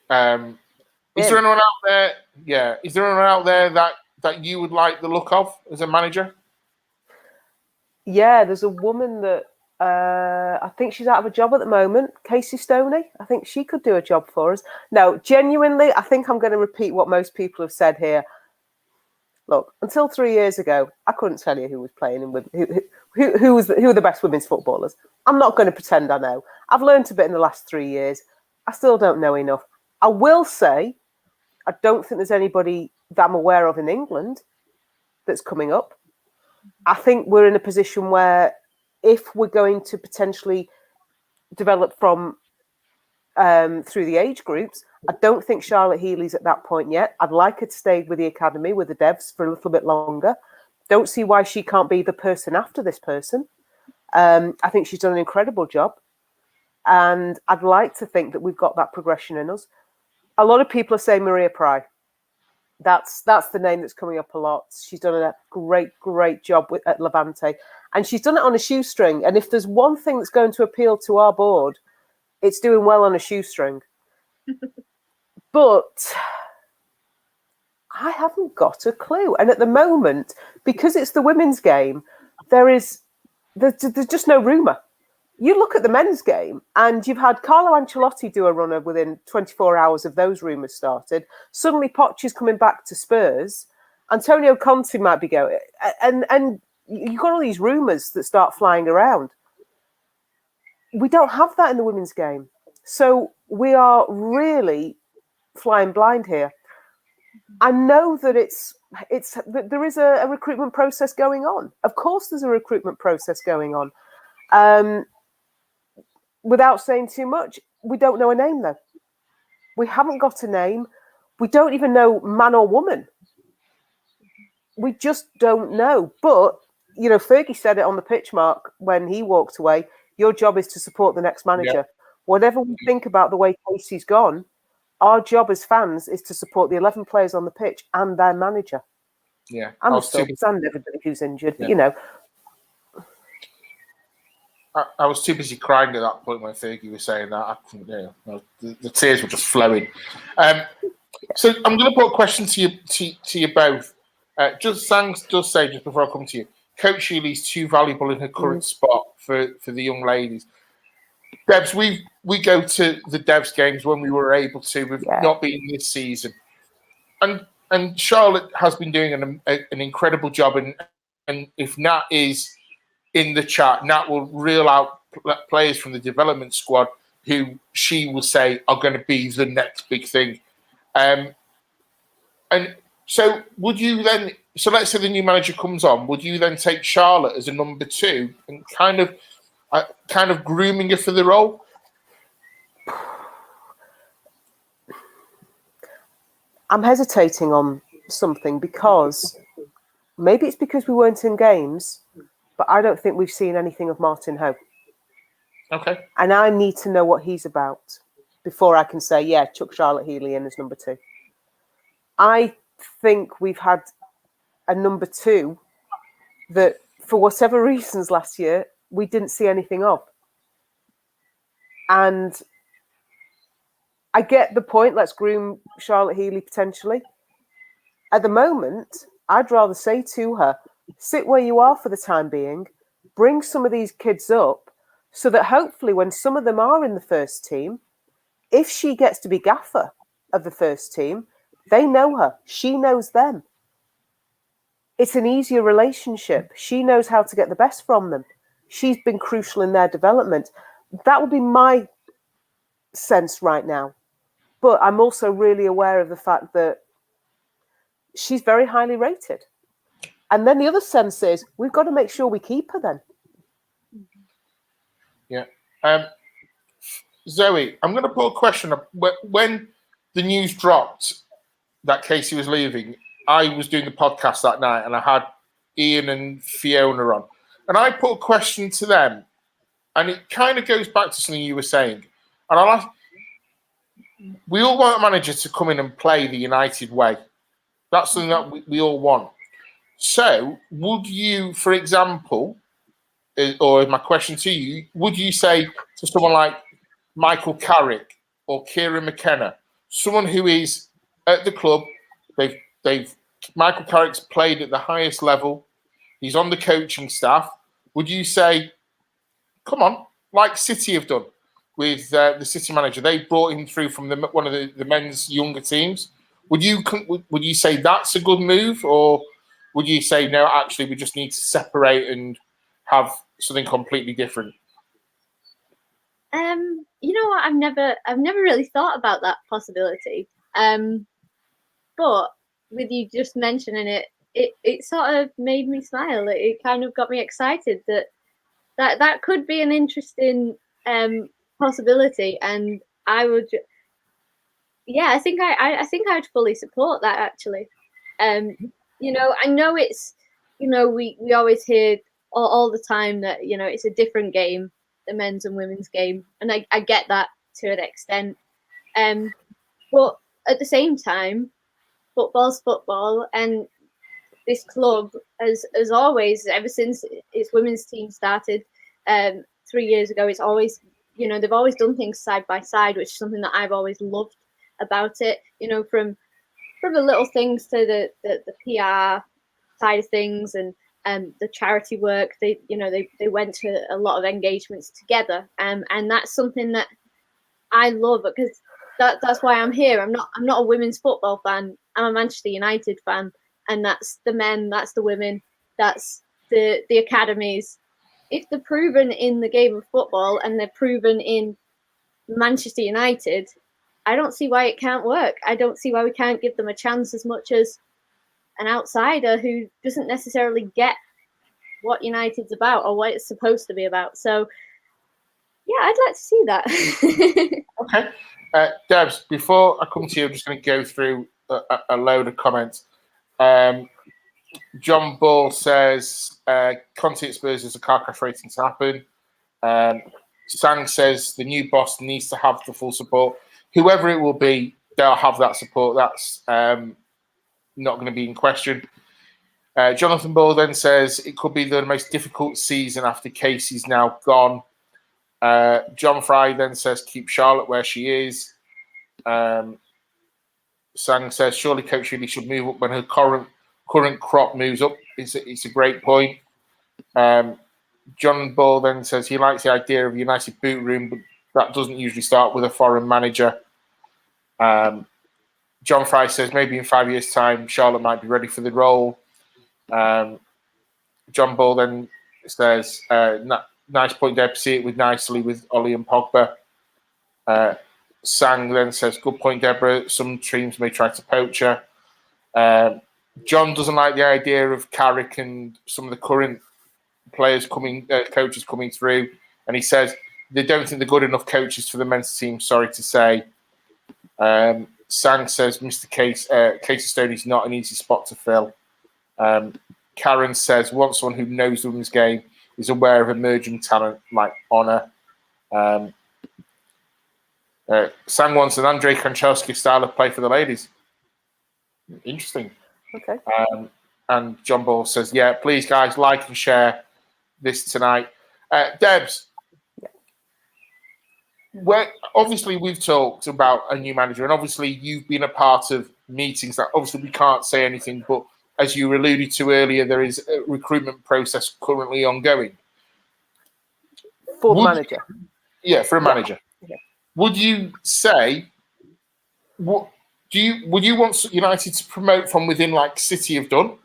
S1: Is there anyone out there? Yeah, is there anyone out there that you would like the look of as a manager?
S3: Yeah, there's a woman that I think she's out of a job at the moment, Casey Stoney. I think she could do a job for us. No, genuinely, I think I'm going to repeat what most people have said here. Look, until 3 years ago, I couldn't tell you who was playing and who were the best women's footballers. I'm not going to pretend I know. I've learned a bit in the last 3 years. I still don't know enough. I will say, I don't think there's anybody that I'm aware of in England that's coming up. I think we're in a position where if we're going to potentially develop from through the age groups, I don't think Charlotte Healy's at that point yet. I'd like her to stay with the academy, with the devs for a little bit longer. Don't see why she can't be the person after this person. I think she's done an incredible job. And I'd like to think that we've got that progression in us. A lot of people are saying Maria Pry. That's the name that's coming up a lot. She's done a great job at Levante. And she's done it on a shoestring. And if there's one thing that's going to appeal to our board, it's doing well on a shoestring. But I haven't got a clue. And at the moment, because it's the women's game, there's just no rumour. You look at the men's game, and you've had Carlo Ancelotti do a runner within 24 hours of those rumours started. Suddenly, Poch is coming back to Spurs. Antonio Conte might be going. And you've got all these rumours that start flying around. We don't have that in the women's game. So we are really flying blind here. I know that there is a recruitment process going on. Of course, there's a recruitment process going on. Without saying too much, we don't know a name, though. We haven't got a name. We don't even know man or woman. We just don't know. But, Fergie said it on the pitch, Mark, when he walked away. Your job is to support the next manager. Yeah. Whatever we think about the way Casey's gone, our job as fans is to support the 11 players on the pitch and their manager.
S1: Yeah.
S3: And everybody who's injured.
S1: Yeah.
S3: But,
S1: I was too busy crying at that point when Fergie was saying that. I couldn't, the tears were just flowing. So I'm going to put a question to you both. Just Sangs does say, just before I come to you, Coach Shealy's too valuable in her current spot for the young ladies. Debs, we go to the Devs games when we were able to. We've not been this season, and Charlotte has been doing an incredible job. And if Nat is in the chat, Nat will reel out players from the development squad who she will say are going to be the next big thing. And so would you then, so let's say the new manager comes on, would you then take Charlotte as a number 2 and kind of grooming her for the role?
S3: I'm hesitating on something because maybe it's because we weren't in games, but I don't think we've seen anything of Martin Ho.
S1: Okay.
S3: And I need to know what he's about before I can say, yeah, chuck Charlotte Healy in as number 2. I think we've had a number 2 that, for whatever reasons last year, we didn't see anything of. And I get the point, let's groom Charlotte Healy potentially. At the moment, I'd rather say to her, sit where you are for the time being, bring some of these kids up so that hopefully when some of them are in the first team, if she gets to be gaffer of the first team, they know her. She knows them. It's an easier relationship. She knows how to get the best from them. She's been crucial in their development. That would be my sense right now. But I'm also really aware of the fact that she's very highly rated. And then the other sense is we've got to make sure we keep her then.
S1: Yeah. Zoe, I'm going to put a question up. When the news dropped that Casey was leaving, I was doing the podcast that night and I had Ian and Fiona on. And I put a question to them, and it kind of goes back to something you were saying. And I'll ask, we all want a manager to come in and play the United way. That's something that we all want. So would you, for example, or my question to you, would you say to someone like Michael Carrick or Kieran McKenna, someone who is at the club, Michael Carrick's played at the highest level, he's on the coaching staff, would you say, come on, like City have done with the City manager, they brought him through from one of the men's younger teams. Would you say that's a good move, or would you say, no, actually, we just need to separate and have something completely different?
S4: You know what? I've never really thought about that possibility. But with you just mentioning it, it sort of made me smile. It kind of got me excited that could be an interesting possibility, and I would, yeah, I think I'd fully support that actually. You know, I know it's, you know, we always hear all the time that, you know, it's a different game, the men's and women's game, and I get that to an extent. But at the same time, football's football, and this club, as always, ever since its women's team started 3 years ago, it's always, you know, they've always done things side by side, which is something that I've always loved about it. You know, from the little things to the PR side of things, and the charity work. They, you know, they went to a lot of engagements together, and that's something that I love, because that's why I'm here. I'm not a women's football fan. I'm a Manchester United fan, and that's the men, that's the women, that's the academies. If they're proven in the game of football and they're proven in Manchester United, I don't see why it can't work. I don't see why we can't give them a chance as much as an outsider who doesn't necessarily get what United's about or what it's supposed to be about. So, yeah, I'd like to see that.
S1: Okay. Debs, before I come to you, I'm just going to go through a load of comments. John Ball says, Conte at Spurs is a car crash waiting to happen. Sang says the new boss needs to have the full support. Whoever it will be, they'll have that support. That's not going to be in question. Jonathan Ball then says it could be the most difficult season after Casey's now gone. John Fry then says keep Charlotte where she is. Sang says surely Coach Healy should move up when her current crop moves up. It's a great point. John Ball then says he likes the idea of a United boot room, but that doesn't usually start with a foreign manager. John Fry says maybe in 5 years' time, Charlotte might be ready for the role. John Ball then says, nice point, Deb, see it with nicely with Ollie and Pogba. Sang then says, good point, Deborah. Some teams may try to poach her. John doesn't like the idea of Carrick and some of the current players coaches coming through. And he says they don't think they're good enough coaches for the men's team, sorry to say. Sang says Mr. Casey Stone is not an easy spot to fill. Karen says want someone who knows the women's game, is aware of emerging talent like Honor. Sang wants an Andrei Kanchelski style of play for the ladies. Interesting.
S3: Okay.
S1: And John Ball says, yeah, please, guys, like and share this tonight. Debs, obviously we've talked about a new manager, and obviously you've been a part of meetings that obviously we can't say anything, but as you alluded to earlier, there is a recruitment process currently ongoing.
S3: For the manager?
S1: Yeah, for a manager.
S3: Yeah.
S1: Would you say, would you want United to promote from within like City have done?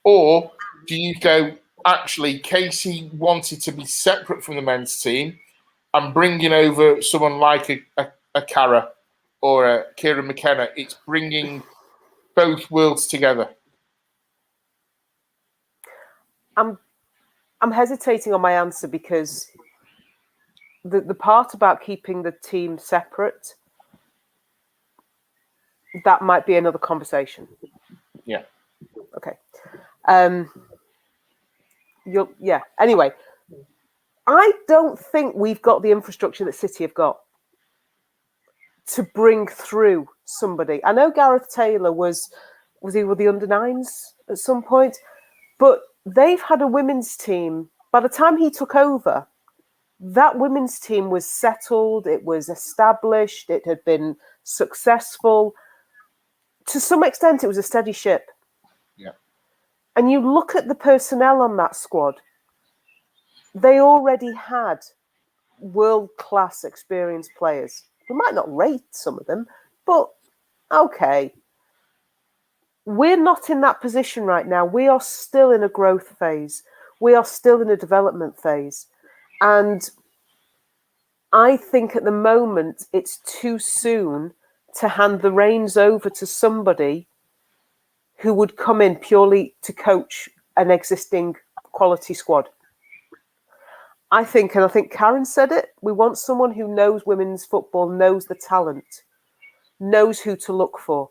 S1: Or do you go, actually, Casey wanted to be separate from the men's team and bringing over someone like a Cara or a Kieran McKenna, it's bringing both worlds together?
S3: I'm hesitating on my answer because the part about keeping the team separate, that might be another conversation.
S1: Yeah.
S3: Okay. Anyway, I don't think we've got the infrastructure that City have got to bring through somebody. I know Gareth Taylor was he with the under-9s at some point, but they've had a women's team. By the time he took over, that women's team was settled, it was established, it had been successful. To some extent, it was a steady ship.
S1: Yeah.
S3: And you look at the personnel on that squad, they already had world-class experienced players. We might not rate some of them, but okay. We're not in that position right now. We are still in a growth phase. We are still in a development phase. And I think at the moment it's too soon to hand the reins over to somebody who would come in purely to coach an existing quality squad. I think, and I think Karen said it, we want someone who knows women's football, knows the talent, knows who to look for.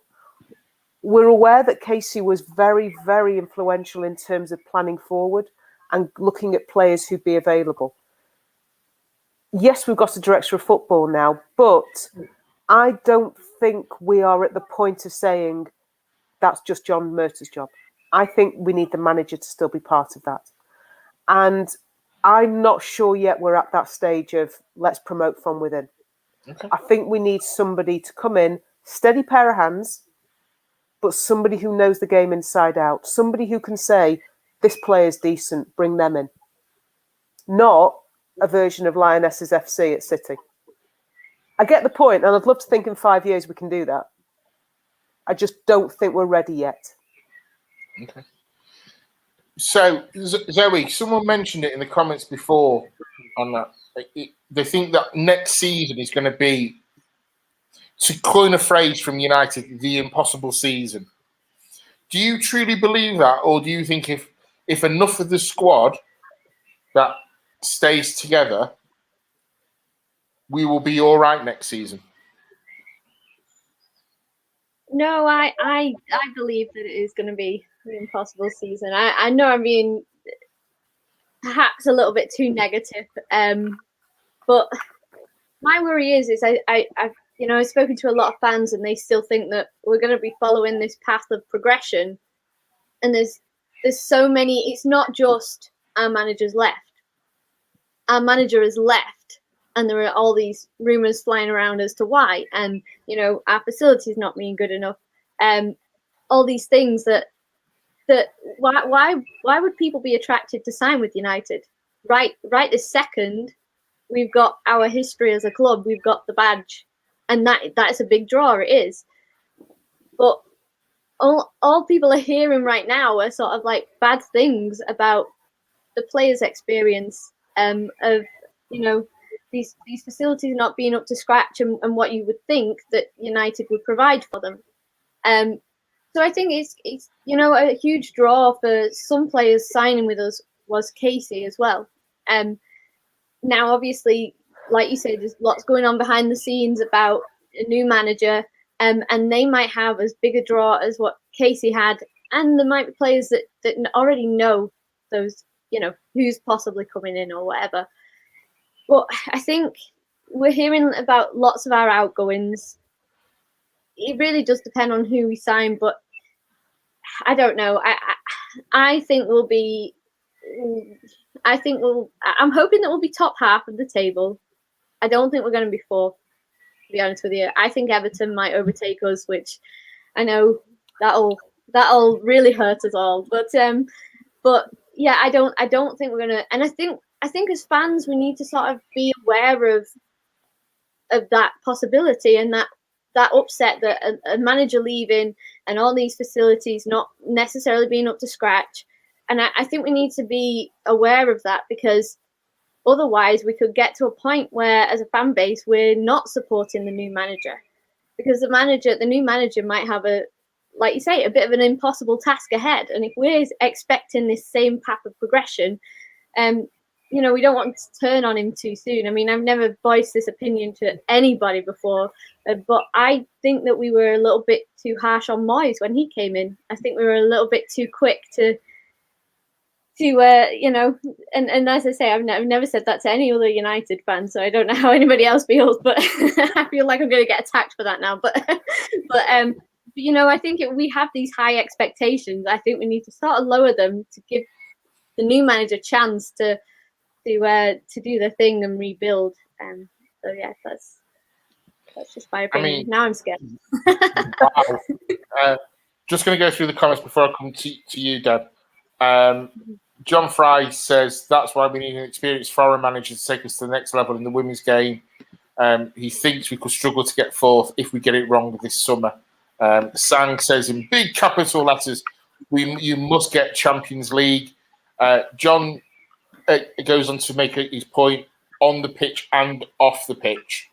S3: We're aware that Casey was very, very influential in terms of planning forward and looking at players who'd be available. Yes, we've got a director of football now, but I don't think we are at the point of saying that's just John Murtaugh's job. I think we need the manager to still be part of that. And I'm not sure yet we're at that stage of let's promote from within.
S1: Okay.
S3: I think we need somebody to come in, steady pair of hands, but somebody who knows the game inside out. Somebody who can say, this player's decent, bring them in. Not a version of Lionesses FC at City. I get the point, and I'd love to think in 5 years we can do that. I just don't think we're ready yet.
S1: Okay. So, Zoe, someone mentioned it in the comments before on that. They think that next season is going to be, to coin a phrase from United, the impossible season. Do you truly believe that, or do you think if enough of the squad that stays together, we will be all right next season?
S4: No, I believe that it is going to be an impossible season. I know I'm being perhaps a little bit too negative, but my worry is I've spoken to a lot of fans and they still think that we're going to be following this path of progression, and there's so many. It's not just our manager's left. Our manager has left, and there are all these rumors flying around as to why, and our facilities not being good enough, all these things that why would people be attracted to sign with United? Right this second, we've got our history as a club, we've got the badge, and that's a big draw. It is, but all people are hearing right now are sort of like bad things about the players' experience of these facilities not being up to scratch and what you would think that United would provide for them. So I think it's a huge draw for some players signing with us was Casey as well. Now, obviously, like you said, there's lots going on behind the scenes about a new manager, and they might have as big a draw as what Casey had, and there might be players that already know those, who's possibly coming in or whatever. But I think we're hearing about lots of our outgoings. It really does depend on who we sign, but I don't know. I think we'll be. I'm hoping that we'll be top half of the table. I don't think we're going to be fourth, to be honest with you. I think Everton might overtake us, which I know that'll really hurt us all. But yeah, I don't think we're gonna. And I think as fans we need to sort of be aware of that possibility and that upset that a manager leaving and all these facilities not necessarily being up to scratch. And I think we need to be aware of that, because otherwise we could get to a point where as a fan base we're not supporting the new manager, because the new manager might have like you say, a bit of an impossible task ahead. And if we're expecting this same path of progression, we don't want to turn on him too soon. I mean, I've never voiced this opinion to anybody before, but I think that we were a little bit too harsh on Moyes when he came in. I think we were a little bit too quick to and as I say, I've never said that to any other United fan, so I don't know how anybody else feels, but I feel like I'm going to get attacked for that now. But I think we have these high expectations. I think we need to sort of lower them to give the new manager a chance to do the thing and rebuild. So yeah, that's just my opinion. Now I'm scared.
S1: Wow. Just going to go through the comments before I come to you, Deb. John Fry says that's why we need an experienced foreign manager to take us to the next level in the women's game. He thinks we could struggle to get fourth if we get it wrong this summer. Sang says in big capital letters, you must get Champions League. John goes on to make his point. on the pitch and off the pitch.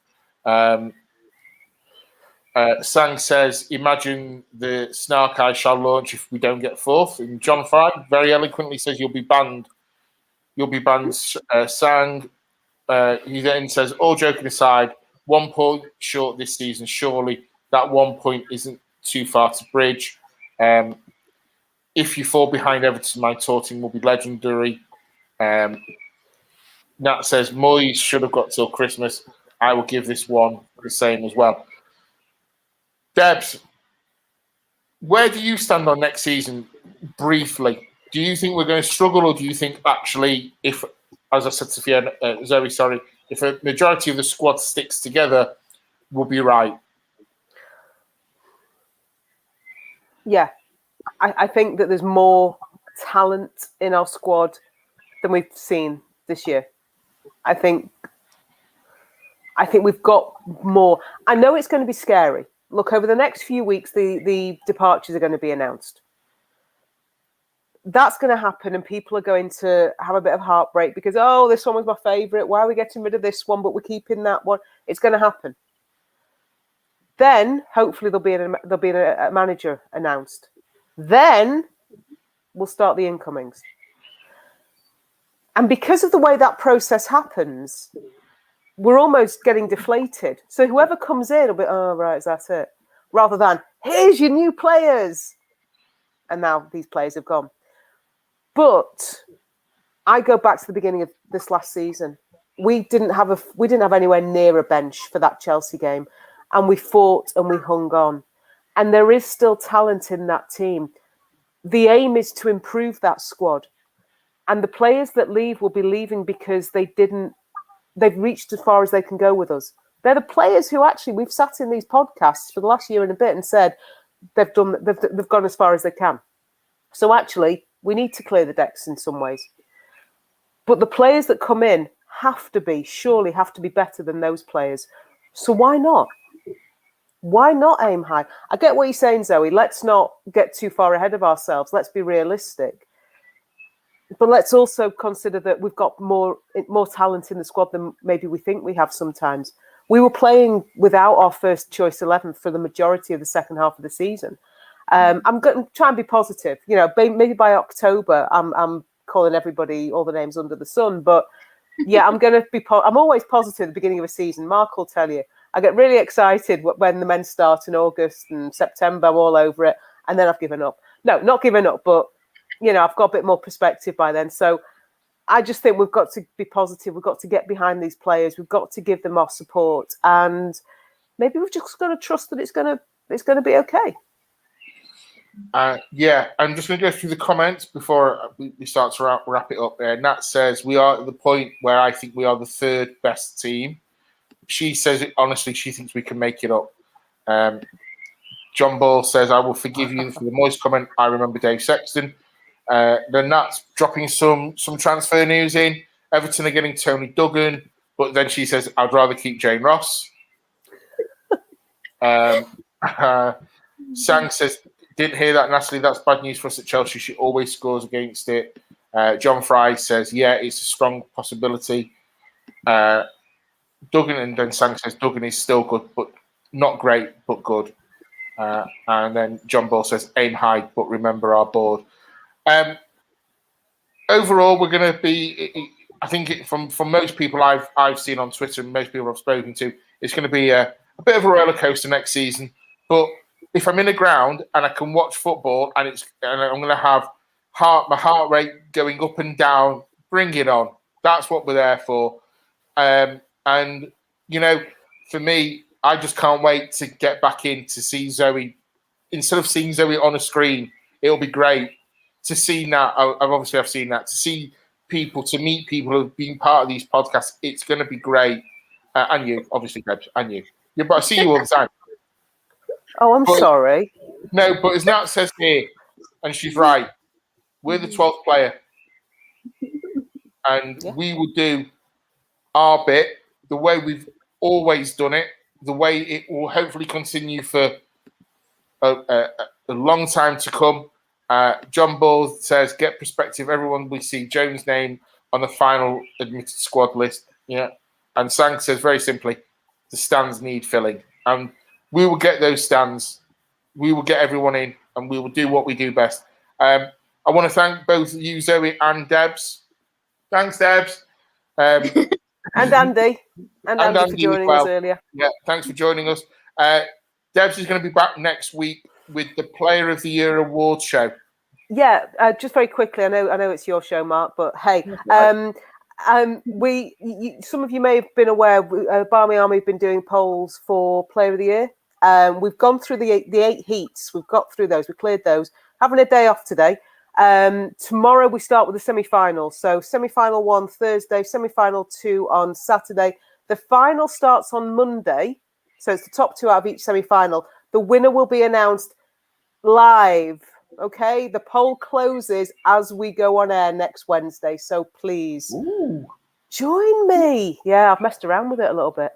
S1: Sang says, imagine the snark I shall launch if we don't get fourth. And John Fry very eloquently says you'll be banned. You'll be banned, Sang. He then says, all joking aside, 1 point short this season. Surely that 1 point isn't too far to bridge. If you fall behind Everton, my taunting will be legendary. Nat says, Moyes should have got till Christmas. I will give this one the same as well. Debs, where do you stand on next season, briefly? Do you think we're going to struggle, or do you think actually, if, as I said to Fiona, Zoe, sorry, if a majority of the squad sticks together, we'll be right?
S3: Yeah, I think that there's more talent in our squad than we've seen this year. I think we've got more. I know it's going to be scary. Look, over the next few weeks, the departures are going to be announced. That's going to happen, and people are going to have a bit of heartbreak because, oh, this one was my favourite. Why are we getting rid of this one, but we're keeping that one? It's going to happen. Then, hopefully, there'll be a manager announced. Then we'll start the incomings. And because of the way that process happens, we're almost getting deflated. So whoever comes in will be, oh, right, is that it? Rather than, here's your new players. And now these players have gone. But I go back to the beginning of this last season. We didn't have anywhere near a bench for that Chelsea game. And we fought and we hung on. And there is still talent in that team. The aim is to improve that squad. And the players that leave will be leaving because they've reached as far as they can go with us. They're the players who actually, we've sat in these podcasts for the last year and a bit and said they've gone as far as they can. So actually, we need to clear the decks in some ways. But the players that come in surely have to be better than those players. So why not? Why not aim high? I get what you're saying, Zoe. Let's not get too far ahead of ourselves. Let's be realistic. But let's also consider that we've got more talent in the squad than maybe we think we have sometimes. We were playing without our first choice 11 for the majority of the second half of the season. I'm going to try and be positive. You know, maybe by October, I'm calling everybody all the names under the sun. But yeah, I'm going to be. I'm always positive at the beginning of a season. Marc will tell you. I get really excited when the men start in August and September. I'm all over it, and then I've given up. No, not given up, but you know, I've got a bit more perspective by then. So I just think we've got to be positive. We've got to get behind these players. We've got to give them our support, and maybe we've just got to trust that it's going to be okay.
S1: Yeah, I'm just going to go through the comments before we start to wrap it up. Nat says, we are at the point where I think we are the third best team. She says, honestly, she thinks we can make it up. John Ball says, I will forgive you for the moist comment. I remember Dave Sexton. Then Nat's dropping some transfer news in. Everton are getting Tony Duggan, but then she says, I'd rather keep Jane Ross. Sang says, didn't hear that, Natalie. That's bad news for us at Chelsea. She always scores against it. John Fry says, yeah, it's a strong possibility. Duggan, and then Sang says, Duggan is still good, but not great, but good. And then John Ball says, aim high, but remember our board. Overall, we're going to be, I think from most people I've seen on Twitter and most people I've spoken to, it's going to be a bit of a roller coaster next season. But if I'm in the ground and I can watch football and I'm going to have my heart rate going up and down, bring it on. That's what we're there for. And, you know, for me, I just can't wait to get back in to see Zoe. Instead of seeing Zoe on a screen, it'll be great to see that. I've seen that. To see people, to meet people who've been part of these podcasts, it's going to be great. And you, obviously, Debs, and you. Yeah, but I see you all the time.
S3: Oh, I'm sorry.
S1: No, but as Nat says here, and she's right, we're the 12th player. And we will do our bit the way we've always done it, the way it will hopefully continue for a long time to come. John Ball says, get perspective. Everyone we see Jones' name on the final admitted squad list. Yeah. And Sang says very simply, the stands need filling. And we will get those stands. We will get everyone in and we will do what we do best. I want to thank both you, Zoe and Debs. Thanks, Debs.
S3: And Andy. And Andy for
S1: Andy as
S3: joining
S1: well.
S3: us earlier.
S1: Yeah, thanks for joining us. Debs is going to be back next week with the Player of the Year Awards show.
S3: Yeah, just very quickly. I know it's your show, Mark, but hey, some of you may have been aware. Barmy Army have been doing polls for Player of the Year. We've gone through the 8 heats. We've got through those. We cleared those. Having a day off today. Tomorrow we start with the semi-finals. So semi-final 1 Thursday, semi-final 2 on Saturday. The final starts on Monday. So it's the top 2 out of each semi-final. The winner will be announced live. Okay, the poll closes as we go on air next Wednesday. So please join me. Yeah, I've messed around with it a little bit.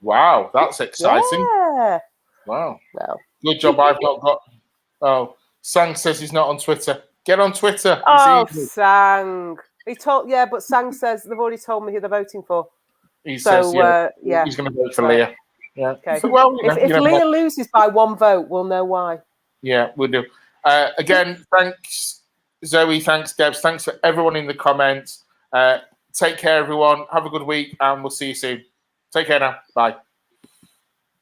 S1: Wow, that's exciting.
S3: Yeah.
S1: Wow.
S3: Well.
S1: Good job. I've not got. Oh, Sang says he's not on Twitter. Get on Twitter.
S3: Oh, Sang. He told. Yeah, but Sang says they've already told me who they're voting for.
S1: He says,
S3: yeah,
S1: he's going to vote for Leah. Yeah.
S3: Okay.
S1: So, well,
S3: if Leah loses by 1 vote, we'll know why.
S1: Yeah, we'll do. Again, thanks, Zoe. Thanks, Debs. Thanks for everyone in the comments. Take care, everyone. Have a good week, and we'll see you soon. Take care now. Bye.